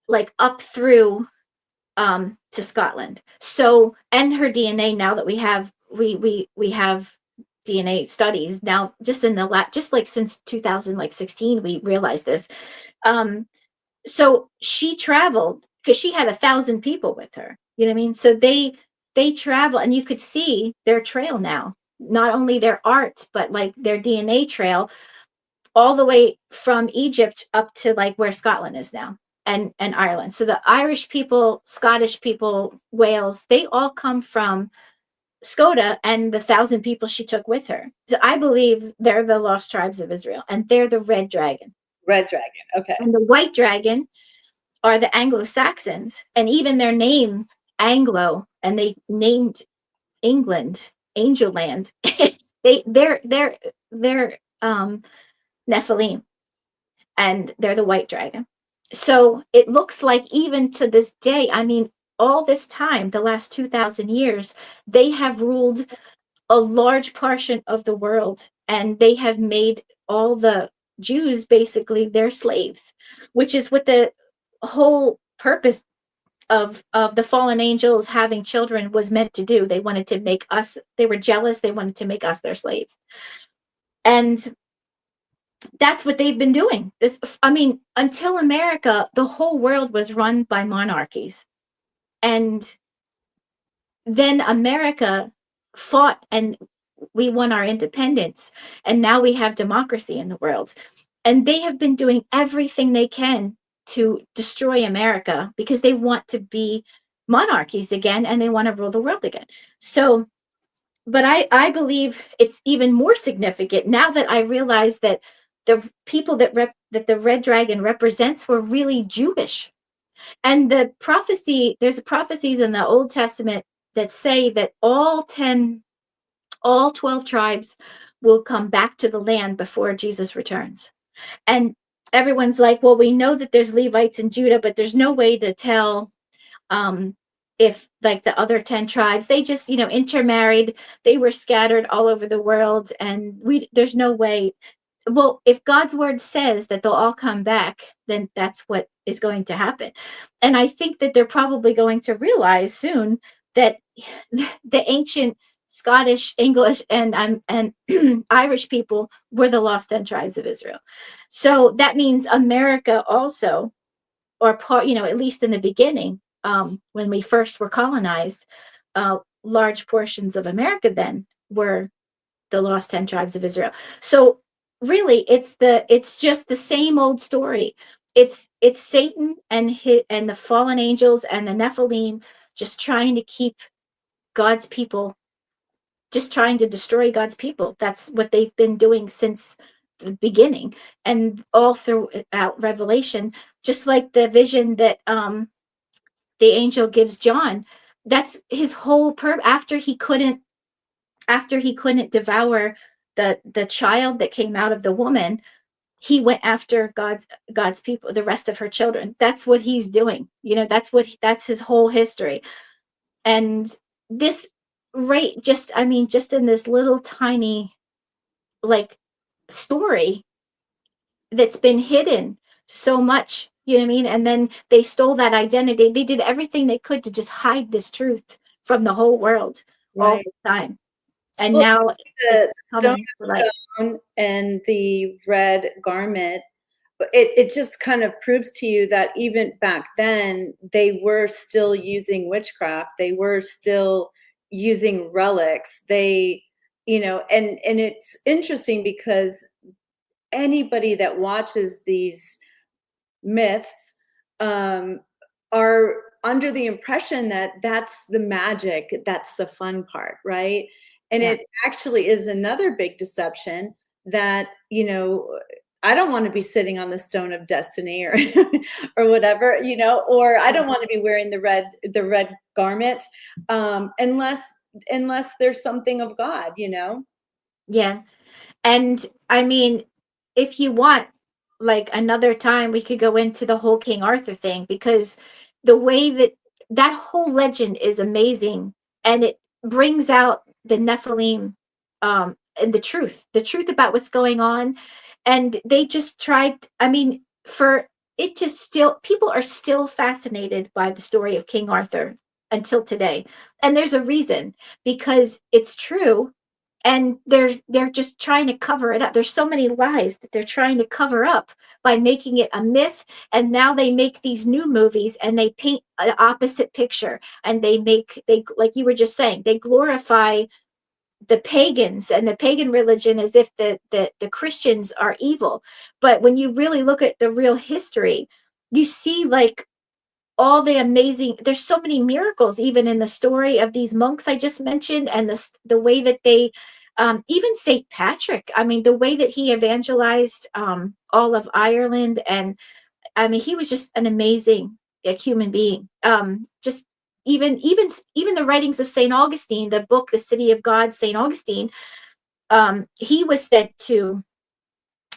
like up through to Scotland. So, and her DNA, now that we have DNA studies now, just in just like since 2016 we realized this. Um so she traveled because she had 1,000 people with her. You know what I mean? So they travel, and you could see their trail now, not only their art, but like their DNA trail, all the way from Egypt up to like where Scotland is now, and Ireland. So the Irish people, Scottish people, Wales, they all come from Scotia and the 1,000 people she took with her. So I believe they're the lost tribes of Israel, and they're the red dragon. Red dragon. Okay. And the white dragon are the Anglo-Saxons, and even their name Anglo, and they named England Angel Land. They're Nephilim, and they're the white dragon. So it looks like even to this day, I mean, all this time, the last 2,000 years, they have ruled a large portion of the world, and they have made all the Jews basically their slaves, which is what the whole purpose of the fallen angels having children was meant to do. They wanted to make us, they were jealous, they wanted to make us their slaves. And that's what they've been doing. This, I mean, until America, the whole world was run by monarchies. And then America fought and we won our independence. And now we have democracy in the world. And they have been doing everything they can to destroy America because they want to be monarchies again and they want to rule the world again. So, but I believe it's even more significant now that I realize that the people that the red dragon represents were really Jewish. And the prophecy, there's prophecies in the Old Testament that say that all 12 tribes will come back to the land before Jesus returns. And everyone's like, well, we know that there's Levites in Judah, but there's no way to tell um, if like the other 10 tribes, they just, intermarried, they were scattered all over the world. And there's no way. Well, if God's word says that they'll all come back, then that's what is going to happen. And I think that they're probably going to realize soon that the ancient Scottish, English, and Irish people were the lost 10 tribes of Israel. So that means America also, or part, at least in the beginning, when we first were colonized, large portions of America then were the lost 10 tribes of Israel. So really it's just the same old story. It's Satan and the fallen angels and the Nephilim just trying to keep God's people, just trying to destroy God's people. That's what they've been doing since the beginning and all throughout Revelation, just like the vision that the angel gives John. That's his whole after he couldn't devour the child that came out of the woman, he went after God's people, the rest of her children. That's what he's doing. That's his whole history. And this, right, just, I mean, just in this little tiny like story that's been hidden so much, you know what I mean? And then they stole that identity. They did everything they could to just hide this truth from the whole world all Right. the time. And Well, now it's the stone coming to light. of stone and the red garment, but it just kind of proves to you that even back then, they were still using witchcraft. They were still using relics. And it's interesting because anybody that watches these myths um, are under the impression that that's the magic, that's the fun part, right? And Yeah. it actually is another big deception that, I don't want to be sitting on the stone of destiny or or whatever, or I Yeah. don't want to be wearing the red garment unless there's something of God. Yeah. And I mean, if you want, like another time, we could go into the whole King Arthur thing because the way that that whole legend is amazing and it brings out the Nephilim, and the truth about what's going on. And they just tried, I mean, for it to still, people are still fascinated by the story of King Arthur until today. And there's a reason, because it's true, and they're just trying to cover it up. There's so many lies that they're trying to cover up by making it a myth. And now they make these new movies and they paint an opposite picture, and they, like you were just saying, they glorify the pagans and the pagan religion as if the Christians are evil. But when you really look at the real history, you see like all the amazing, there's so many miracles even in the story of these monks I just mentioned, and the way that they, even Saint Patrick, I mean, the way that he evangelized all of Ireland. And I mean, he was just an amazing human being. Just even the writings of Saint Augustine, the book The City of God, Saint Augustine, he was said to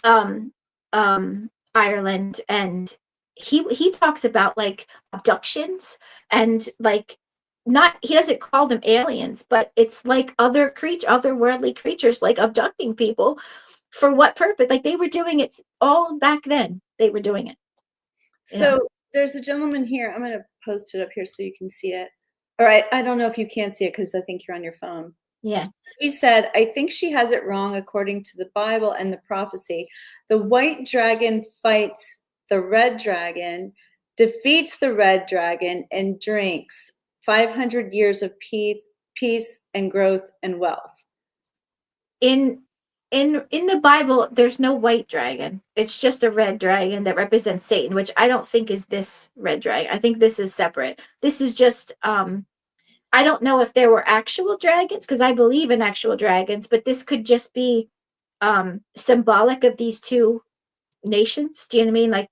um Ireland, and he talks about like abductions, and like, not, he doesn't call them aliens, but it's like otherworldly creatures like abducting people. For what purpose? Like, they were doing it all back then. They were doing it, you know. So there's a gentleman here. I'm gonna post it up here so you can see it. All right. I don't know if you can see it because I think you're on your phone. Yeah. He said, I think she has it wrong according to the Bible and the prophecy. The white dragon fights the red dragon, defeats the red dragon, and drinks 500 years of peace and growth and wealth. in in the Bible, there's no white dragon. It's just a red dragon that represents Satan, which I don't think is this red dragon. I think this is separate. This is just I don't know if there were actual dragons, because I believe in actual dragons, but this could just be symbolic of these two nations. Do you know what I mean? Like,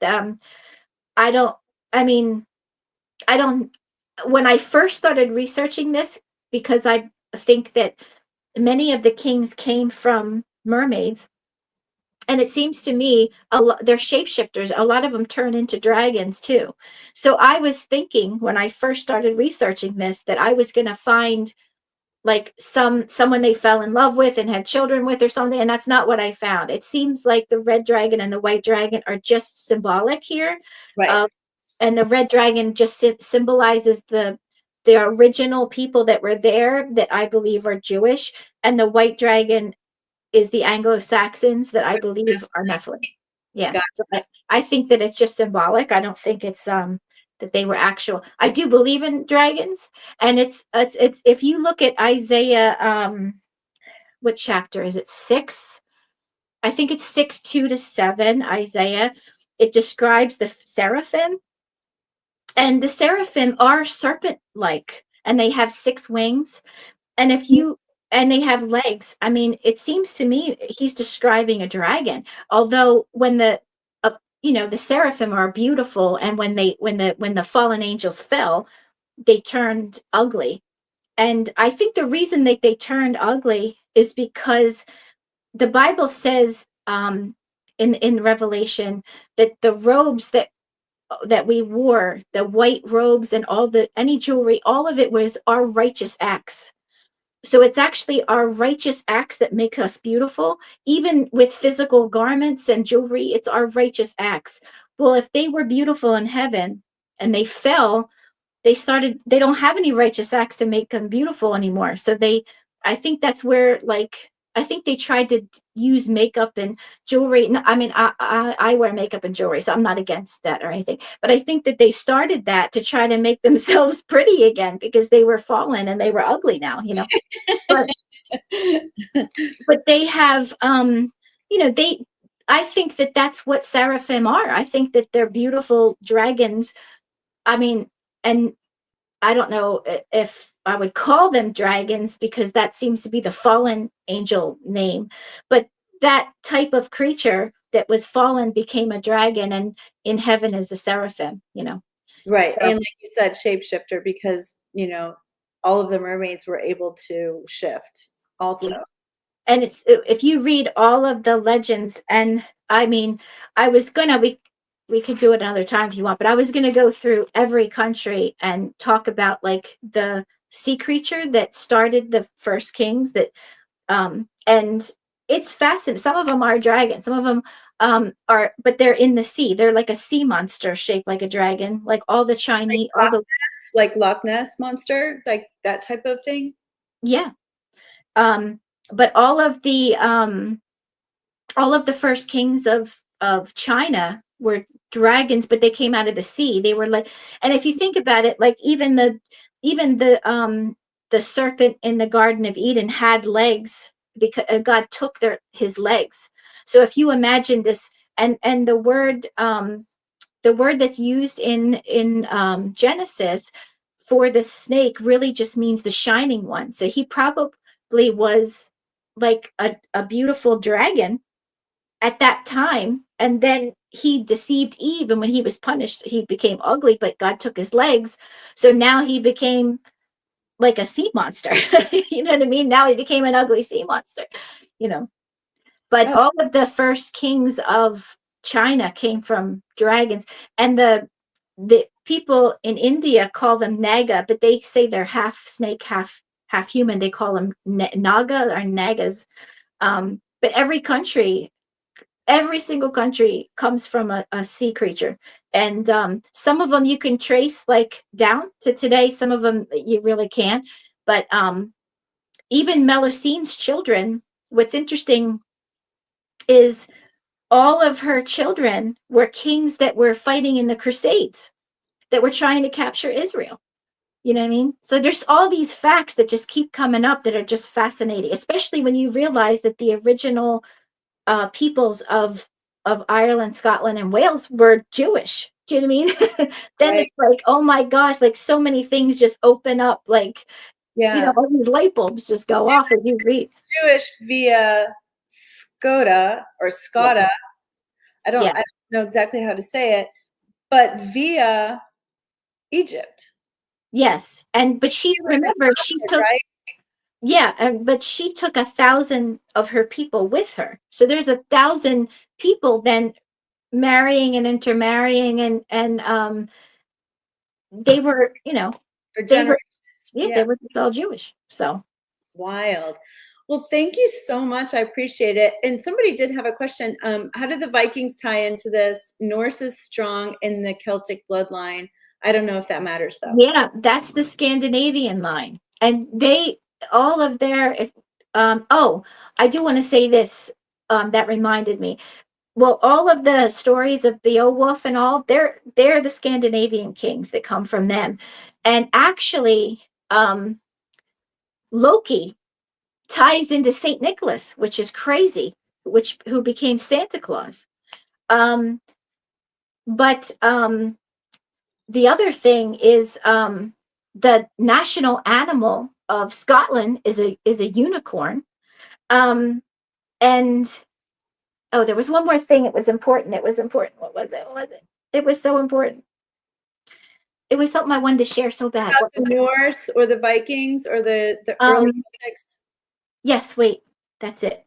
I don't, I mean, I don't, when I first started researching this, because I think that many of the kings came from mermaids, and it seems to me they're shapeshifters. A lot of them turn into dragons too. So I was thinking when I first started researching this that I was going to find like someone they fell in love with and had children with or something, and that's not what I found. It seems like the red dragon and the white dragon are just symbolic here. Right. uh, and the red dragon just symbolizes the original people that were there, that I believe are Jewish, and the white dragon is the Anglo-Saxons that I believe are Nephilim. Yeah. Got So I think that it's just symbolic. I don't think it's that they were actual. I do believe in dragons, and it's if you look at Isaiah, what chapter is it? 6? I think it's 6:2-7, Isaiah. It describes the seraphim, and the seraphim are serpent-like, and they have 6 wings. And if you and they have legs. I mean, it seems to me he's describing a dragon. Although when the seraphim are beautiful, and when the fallen angels fell, they turned ugly. And I think the reason that they turned ugly is because the Bible says, in Revelation, that the robes that we wore, the white robes and all the any jewelry, all of it was our righteous acts. So it's actually our righteous acts that make us beautiful. Even with physical garments and jewelry, it's our righteous acts. Well, if they were beautiful in heaven and they fell, they don't have any righteous acts to make them beautiful anymore. So I think that's where, like, I think they tried to use makeup and jewelry. I mean, I wear makeup and jewelry, so I'm not against that or anything. But I think that they started that to try to make themselves pretty again, because they were fallen and they were ugly now. But they have, they, I think that that's what seraphim are. I think that they're beautiful dragons. I mean, and I don't know if I would call them dragons, because that seems to be the fallen angel name, but that type of creature that was fallen became a dragon, and in heaven is a seraphim. Right. So And like you said, shapeshifter, because, all of the mermaids were able to shift also. yeah. And it's, if you read all of the legends, and I mean, I was gonna we could do it another time if you want, but I was gonna go through every country and talk about like the sea creature that started the first kings, that and it's fascinating. Some of them are dragons, some of them are, but they're in the sea. They're like a sea monster shaped like a dragon, like all the Like Chinese, all Loch the Ness, like Loch Ness monster, like that type of thing. yeah. um but all of the first kings of China were dragons, but they came out of the sea. They were like, and if you think about it, like even the serpent in the Garden of Eden had legs, because God took his legs. So if you imagine this, and the word that's used in Genesis for the snake really just means the shining one. So he probably was like a beautiful dragon at that time, and then he deceived Eve, and when he was punished he became ugly, but God took his legs, so now he became like a sea monster. You know what I mean? Now he became an ugly sea monster you know But Oh, all of the first kings of China came from dragons, and the people in India call them Naga, but they say they're half snake, half human. They call them Naga or Nagas. But every single country comes from a sea creature, and some of them you can trace like down to today. Some of them you really can't. But even Melusine's children. What's interesting is all of her children were kings that were fighting in the Crusades that were trying to capture Israel. You know what I mean? So there's all these facts that just keep coming up that are just fascinating, especially when you realize that the original peoples of Ireland, Scotland, and Wales were Jewish. Do you know what I mean? Then right. it's like, oh my gosh, like so many things just open up, like Yeah. all these light bulbs just go off as you read. Jewish via Skoda or Yeah, Skoda. yeah, I don't know exactly how to say it, but via Egypt. yes, and but she She was remember she adopted, took right? yeah, but she took 1,000 of her people with her. So there's 1,000 people then marrying and intermarrying, and they were, For they were, generations. yeah, Yeah. they were all Jewish. So Wild. Well, thank you so much. I appreciate it. And somebody did have a question. How did the Vikings tie into this? Norse is strong in the Celtic bloodline. I don't know if that matters though. yeah, that's the Scandinavian line, and they all of their if oh, I do want to say this, that reminded me. Well, all of the stories of Beowulf and all, they're the Scandinavian kings that come from them. And actually, Loki ties into Saint Nicholas, which is crazy, which who became Santa Claus. Um, but the other thing is the national animal of Scotland is a unicorn. Um, and oh, there was one more thing. It was important. It was important. What was it? What was it? It was so important. It was something I wanted to share so bad. About What the was it? Norse or the Vikings or the early Um, Celtics. yes, wait, that's it.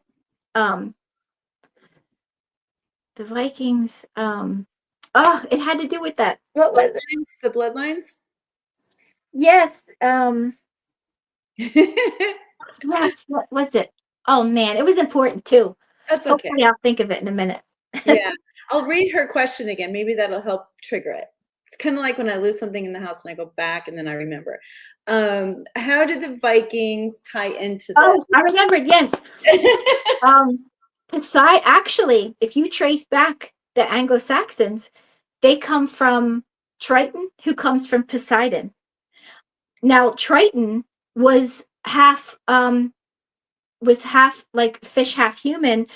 Um, the Vikings. Oh, it had to do with that. What was it? Bloodlines, the bloodlines. Yes. Yes. What was it? Oh man, it was important too. That's okay. Hopefully, I'll think of it in a minute. Yeah. I'll read her question again. Maybe that'll help trigger it. It's kind of like when I lose something in the house and I go back and then I remember. How did the Vikings tie into Oh, this? I remembered. Yes. Um, actually, if you trace back the Anglo-Saxons, they come from Triton, who comes from Poseidon. Now, Triton was half like fish, half human,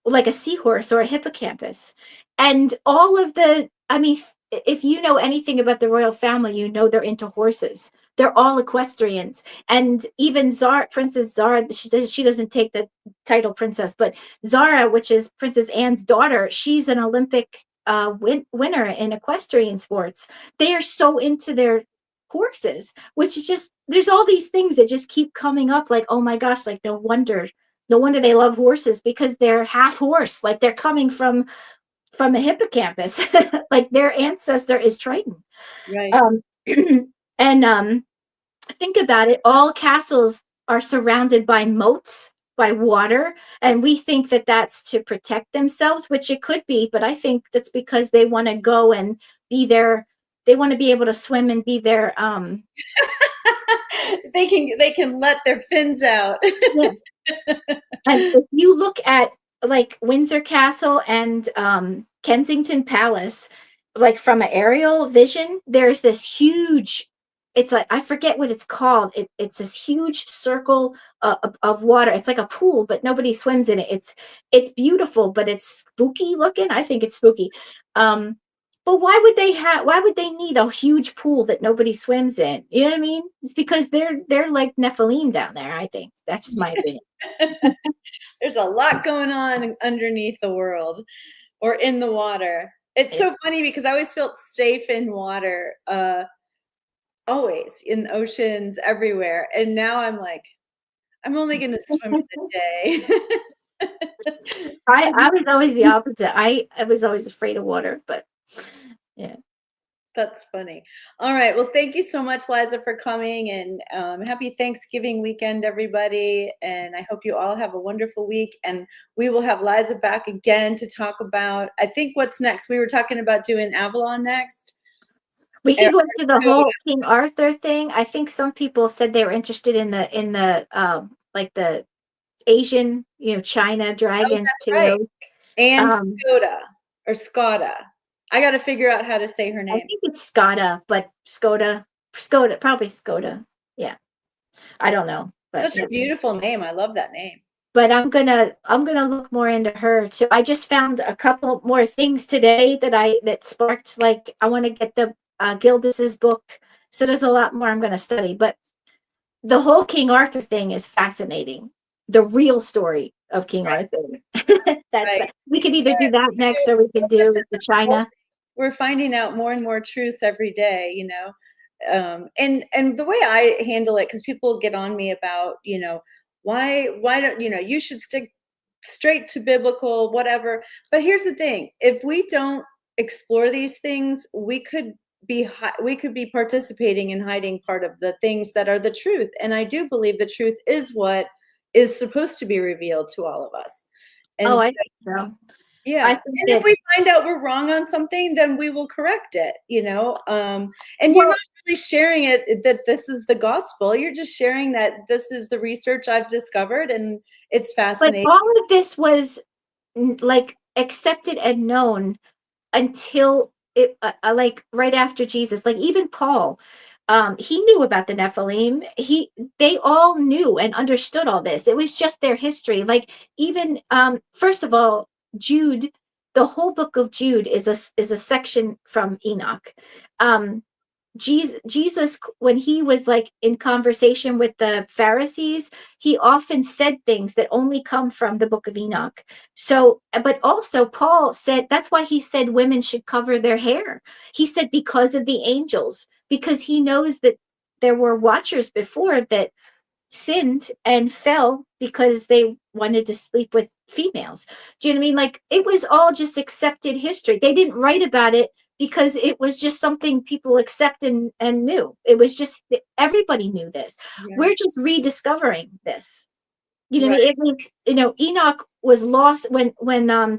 like a seahorse or a hippocampus. And all of I mean, if you know anything about the royal family, you know they're into horses. They're all equestrians. And even Princess Zara, she doesn't take the title princess, but Zara, which is Princess Anne's daughter, she's an Olympic winner in equestrian sports. They are so into their horses, which is just, there's all these things that just keep coming up, like, oh my gosh, like no wonder they love horses, because they're half horse, like they're coming from a hippocampus. Like their ancestor is Triton. Right. um and think about it, all castles are surrounded by moats, by water, and we think that that's to protect themselves, which it could be, but I think that's because they want to go and be there. They want to be able to swim and be there. They can let their fins out. Yeah. And if you look at like Windsor Castle and Kensington Palace, like from an aerial vision, there's this huge. It's like, I forget what it's called. It's this huge circle of water. It's like a pool, but nobody swims in it. It's beautiful, but it's spooky looking. I think it's spooky. Um, but why would they need a huge pool that nobody swims in? You know what I mean? It's because they're like Nephilim down there. I think that's my opinion. There's a lot going on underneath the world or in the water. It's Yeah. so funny because I always felt safe in water, always in oceans everywhere. And now I'm like, I'm only going to swim in the day. I was always the opposite. I was always afraid of water, but yeah. That's funny. All right. Well, thank you so much, Liza, for coming, and happy Thanksgiving weekend, everybody. And I hope you all have a wonderful week. And we will have Liza back again to talk about, I think, what's next. We were talking about doing Avalon next. We could go into the whole King Arthur thing. I think some people said they were interested in the like the Asian, China Oh, dragons that's right. too. And Um, Skoda or Skoda. I got to figure out how to say her I name. think it's Skoda, but Skoda, probably Skoda. Yeah, I don't know, but Such yeah. a beautiful name. I love that name. But I'm gonna look more into her too. I just found a couple more things today that sparked, like, I want to get the Gildas's book. So there's a lot more I'm gonna study. But the whole King Arthur thing is fascinating. The real story of King Right. Arthur. Right. We could either do that next, or we could do the China. We're finding out more and more truths every day, and the way I handle it, because people get on me about, why don't you should stick straight to biblical whatever. But here's the thing: if we don't explore these things, we could be participating in hiding part of the things that are the truth. And I do believe the truth is what is supposed to be revealed to all of us. Oh, And I so, think so. I yeah. think And if that, we find out we're wrong on something, then we will correct it, and you're not well, really sharing it that this is the gospel. You're just sharing that this is the research I've discovered, and it's but fascinating. all of this was like accepted and known until it, like right after Jesus. Like even Paul, he knew about the Nephilim. They all knew and understood all this. It was just their history. Like even, first of all, Jude, the whole book of Jude is a section from Enoch. Um, Jesus, when he was like in conversation with the Pharisees, he often said things that only come from the book of Enoch. So, but also Paul said, that's why he said women should cover their hair. He said because of the angels, because he knows that there were watchers before that sinned and fell because they wanted to sleep with females. Do you know what I mean? Like it was all just accepted history. They didn't write about it because it was just something people accepted and knew. It was just everybody knew this. Yeah. We're just rediscovering this. You know what I Right. mean? It was, Enoch was lost when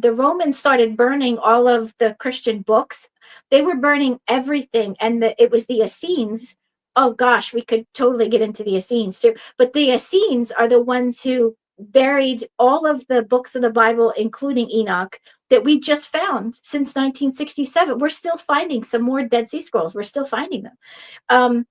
the Romans started burning all of the Christian books. They were burning everything, and it was the Essenes. Oh gosh, we could totally get into the Essenes too. But the Essenes are the ones who buried all of the books of the Bible, including Enoch, that we just found since 1967. We're still finding some more Dead Sea Scrolls. We're still finding them. Um,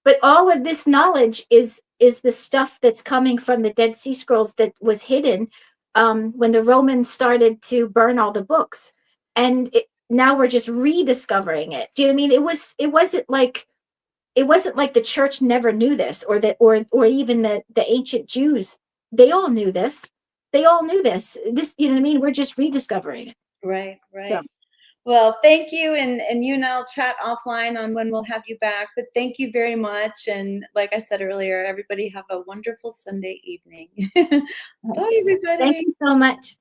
but all of this knowledge is the stuff that's coming from the Dead Sea Scrolls that was hidden, when the Romans started to burn all the books, and now we're just rediscovering it. Do you know what I mean? It wasn't like the church never knew this, or that, or even the ancient Jews. They all knew this. They all knew this. You know what I mean? We're just rediscovering it. Right. So Right. Well, thank you, and you and I'll chat offline on when we'll have you back. But thank you very much, and like I said earlier, everybody have a wonderful Sunday evening. Bye, thank everybody. you so much.